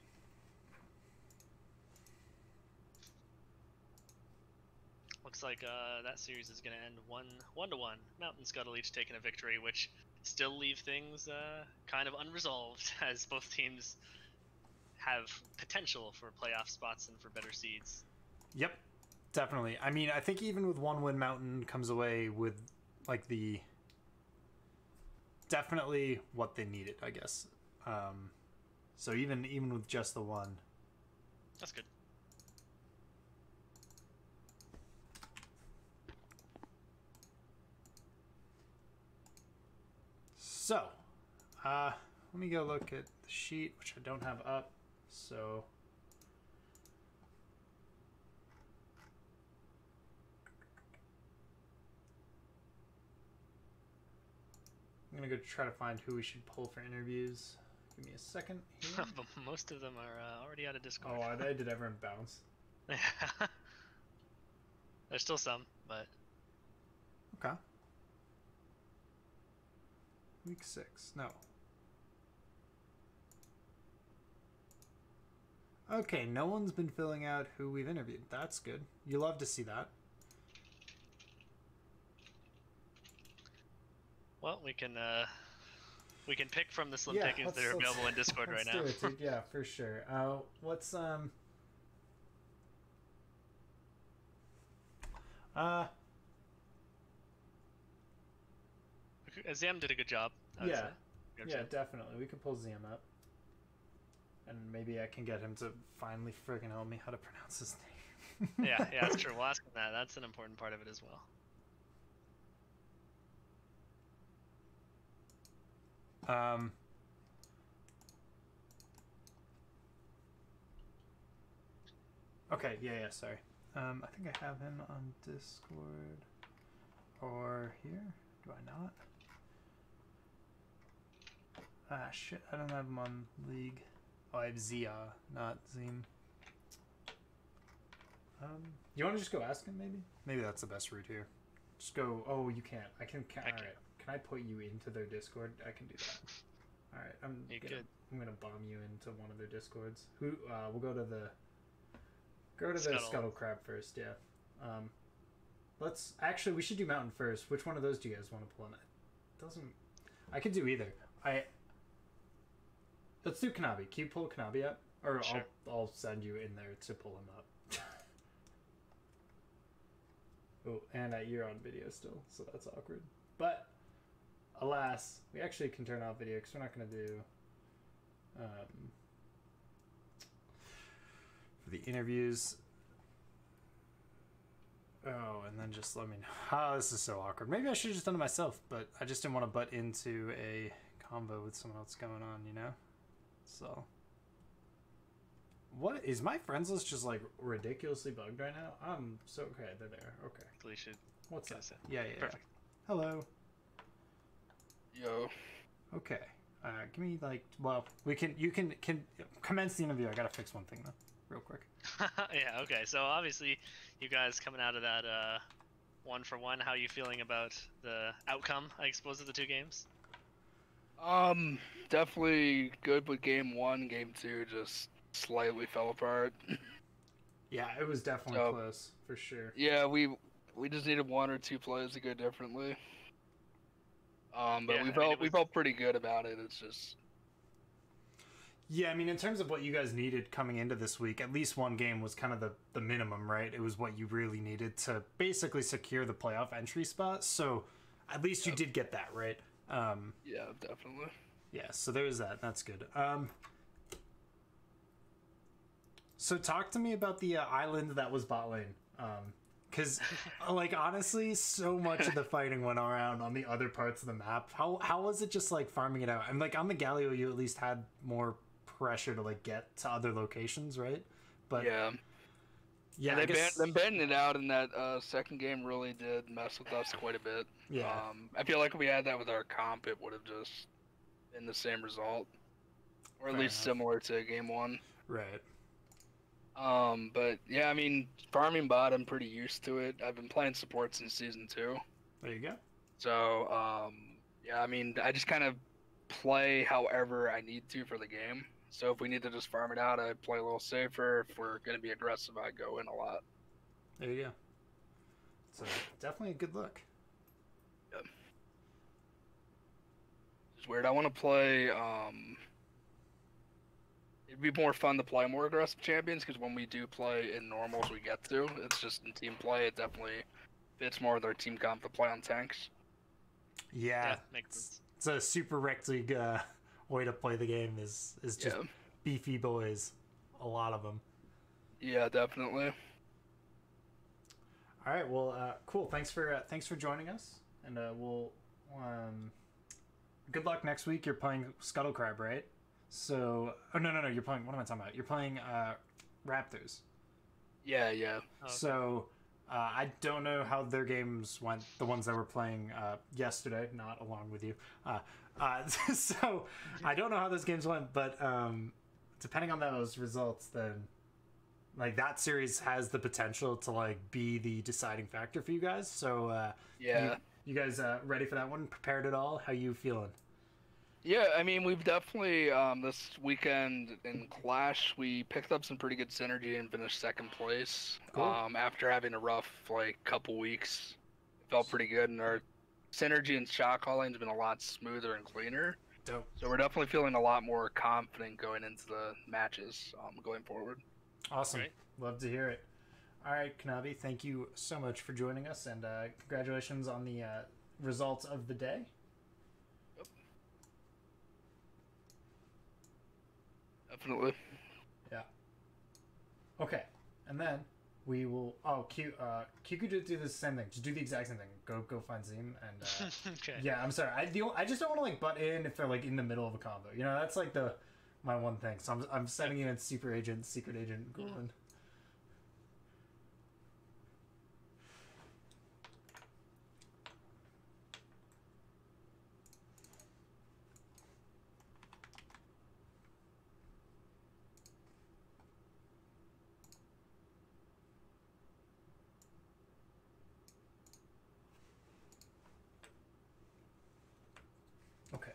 Looks like that series is going to end 1-1. Mountain Scuttle each taking a victory, which still leave things kind of unresolved, as both teams have potential for playoff spots and for better seeds. Yep, definitely. I mean, I think even with 1 win, Mountain comes away with like definitely what they needed, I guess. So even with just the 1, that's good. So, let me go look at the sheet, which I don't have up. So, I'm gonna go try to find who we should pull for interviews. Give me a second here. But most of them are already out of Discord. Oh, are they? Did everyone bounce? Yeah. There's still some, but... Okay. Week 6. No. Okay, no one's been filling out who we've interviewed. That's good. You love to see that. Well, we can pick from the slim Yeah, pickings that are available in Discord right now. Let's do it, dude. Yeah, for sure. What's Zam did a good job. Yeah, definitely. We could pull Zam up, and maybe I can get him to finally friggin' help me how to pronounce his name. yeah, that's true. We'll ask him that. That's an important part of it as well. Okay, yeah, sorry. I think I have him on Discord. Or here? Do I not? Ah, shit, I don't have him on League. Oh, I have Zia, not Zim. You want to just go ask him, maybe? Maybe that's the best route here. Just go, oh, you can't. I can. Alright, can I put you into their Discord? I can do that. Alright, I'm gonna bomb you into one of their Discords. We'll go to the Scuttle Crab first, yeah. We should do Mountain first. Which one of those do you guys want to pull in? I could do either. Let's do Kanabi. Can you pull Kanabi up? Or sure. I'll send you in there to pull him up. Oh, and you're on video still, so that's awkward. But, alas, we actually can turn off video because we're not going to do... for the interviews. Oh, and then just let me know. Oh, this is so awkward. Maybe I should have just done it myself, but I just didn't want to butt into a combo with someone else going on, you know? So... What is my friends list just like ridiculously bugged right now? So okay, they're there. Okay. We should. What's that? Yeah. Perfect. Hello. Yo. Okay. Give me like. Well, you can commence the interview. I gotta fix one thing though, real quick. Yeah. Okay. So obviously, you guys coming out of that 1-for-1, how are you feeling about the outcome? I suppose of the two games. Definitely good with game 1. Game 2 just slightly fell apart. Yeah, it was definitely close for sure. Yeah, we just needed 1 or 2 plays to go differently. But yeah, we felt pretty good about it. It's just. Yeah, I mean, in terms of what you guys needed coming into this week, at least one game was kind of the minimum, right? It was what you really needed to basically secure the playoff entry spot. So, at least you did get that, right? Yeah, definitely. Yeah, so there was that. That's good. So talk to me about the island that was bot lane. Because, like, honestly, so much of the fighting went around on the other parts of the map. How was it just, like, farming it out? And, like, on the Galio, you at least had more pressure to, like, get to other locations, right? But yeah, them banning it out in that second game really did mess with us quite a bit. Yeah. I feel like if we had that with our comp, it would have just been the same result. Or at least similar to game 1. Right. But yeah, I mean, farming bot, I'm pretty used to it. I've been playing support since season 2. There you go. So, yeah, I mean, I just kind of play however I need to for the game. So if we need to just farm it out, I play a little safer. If we're going to be aggressive, I go in a lot. There you go. So definitely a good look. Yep. It's weird. I want to play, it'd be more fun to play more aggressive champions, because when we do play in normals, we get to. It's just in team play, it definitely fits more with our team comp to play on tanks. Yeah, makes sense. It's a super Rekt League way to play the game is just beefy boys. A lot of them. Yeah, definitely. All right, well, cool. Thanks for joining us, and we'll good luck next week. You're playing Scuttle Crab, right? So, oh no, you're playing. What am I talking about? You're playing Raptors. Yeah. Okay. So, I don't know how their games went. The ones that were playing yesterday, not along with you. So, I don't know how those games went, but depending on those results, then like that series has the potential to like be the deciding factor for you guys. So, Yeah. you guys ready for that one? Prepared at all? How you feeling? Yeah, I mean, we've definitely this weekend in Clash we picked up some pretty good synergy and finished second place. Cool. After having a rough like couple weeks, it felt pretty good, and our synergy and shot calling has been a lot smoother and cleaner. Dope. So we're definitely feeling a lot more confident going into the matches going forward. Awesome. Great. Love to hear it. All right, Kanabi, thank you so much for joining us, and congratulations on the results of the day. Yep. Definitely. Yeah. Okay, and then we will. Oh, Kiku did do the same thing. Just do the exact same thing. Go find Zim and. Okay. Yeah, I'm sorry. I just don't want to like butt in if they're like in the middle of a combo. You know, that's like my one thing. So I'm setting you in Secret Agent Gordon. Okay.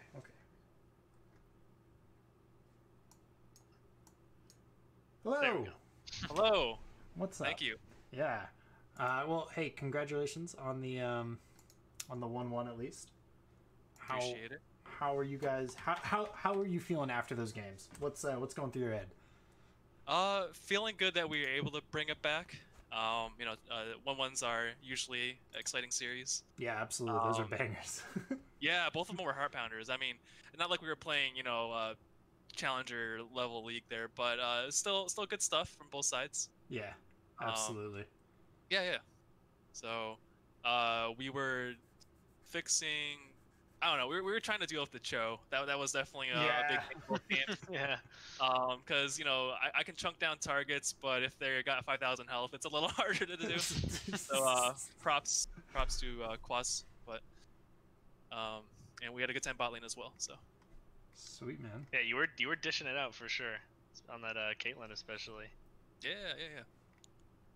Hello. There we go. Hello. What's up? Thank you. Yeah. Well, hey, congratulations on the 1-1 at least. Appreciate it. How are you guys? How are you feeling after those games? What's going through your head? Feeling good that we were able to bring it back. 1-1s are usually exciting series. Yeah, absolutely. Those are bangers. Yeah, both of them were heart pounders. I mean, not like we were playing, challenger level league there, but still good stuff from both sides. Yeah, absolutely. Yeah. So, we were fixing. I don't know. We were trying to deal with the Cho. That was definitely a big thing for the game. Yeah. Because I can chunk down targets, but if they got 5,000 health, it's a little harder to do. So props to Quas, but and we had a good time bot lane as well. So Sweet, man. Yeah, you were dishing it out for sure on that Caitlyn especially. yeah.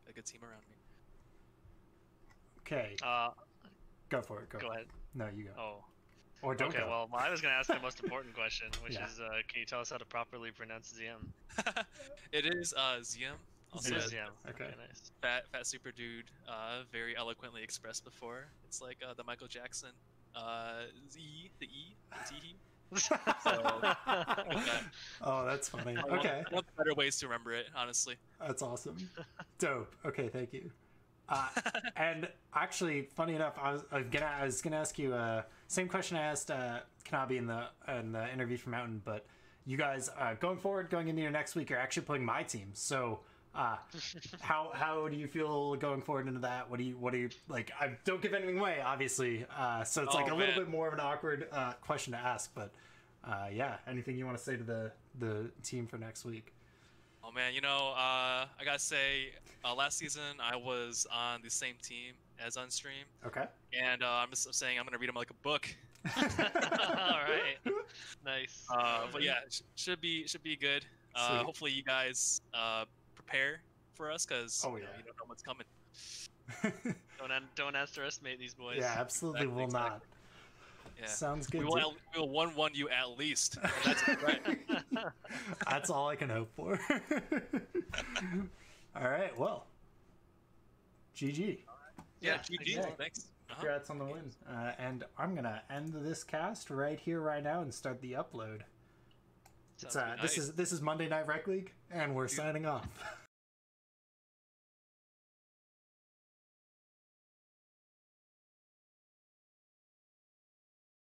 A good team around me. Okay, go for it. Go Go ahead. No, you go. Oh. Or don't Okay, go. well, I was going to ask the most important question, which Yeah. is, can you tell us how to properly pronounce ZM? It is Ziam. Also It is as ZM. Okay. Nice. fat super dude, very eloquently expressed before. It's like the Michael Jackson, the T. So, Oh, that's funny. Okay, one of the better ways to remember it, honestly. that's awesome. Dope. Okay, thank you. And actually, funny enough, I was gonna ask you same question I asked Kanabi in the interview from Mountain, but you guys going into your next week, you're actually playing my team. So how do you feel going forward into that? What do you like? I don't give anything away, obviously. So it's like a little bit more of an awkward question to ask, but yeah, anything you want to say to the team for next week? Oh man, I gotta say, last season I was on the same team as Unstream, Okay. and I'm just saying I'm gonna read them like a book. All right. Nice. But yeah, should be good. Sweet. Hopefully you guys prepare for us, because Oh, yeah. you don't know what's coming. Don't underestimate these boys. Yeah, absolutely will Exactly. not. Yeah. Sounds good. We will 1-1 you at least. And that's right. That's all I can hope for. All right, well, GG. Yeah, Yeah, GG. okay. Thanks. Congrats on the win. And I'm gonna end this cast right here, right now, and start the upload. Sounds It's good. this is Monday Night Rec League, and we're signing off.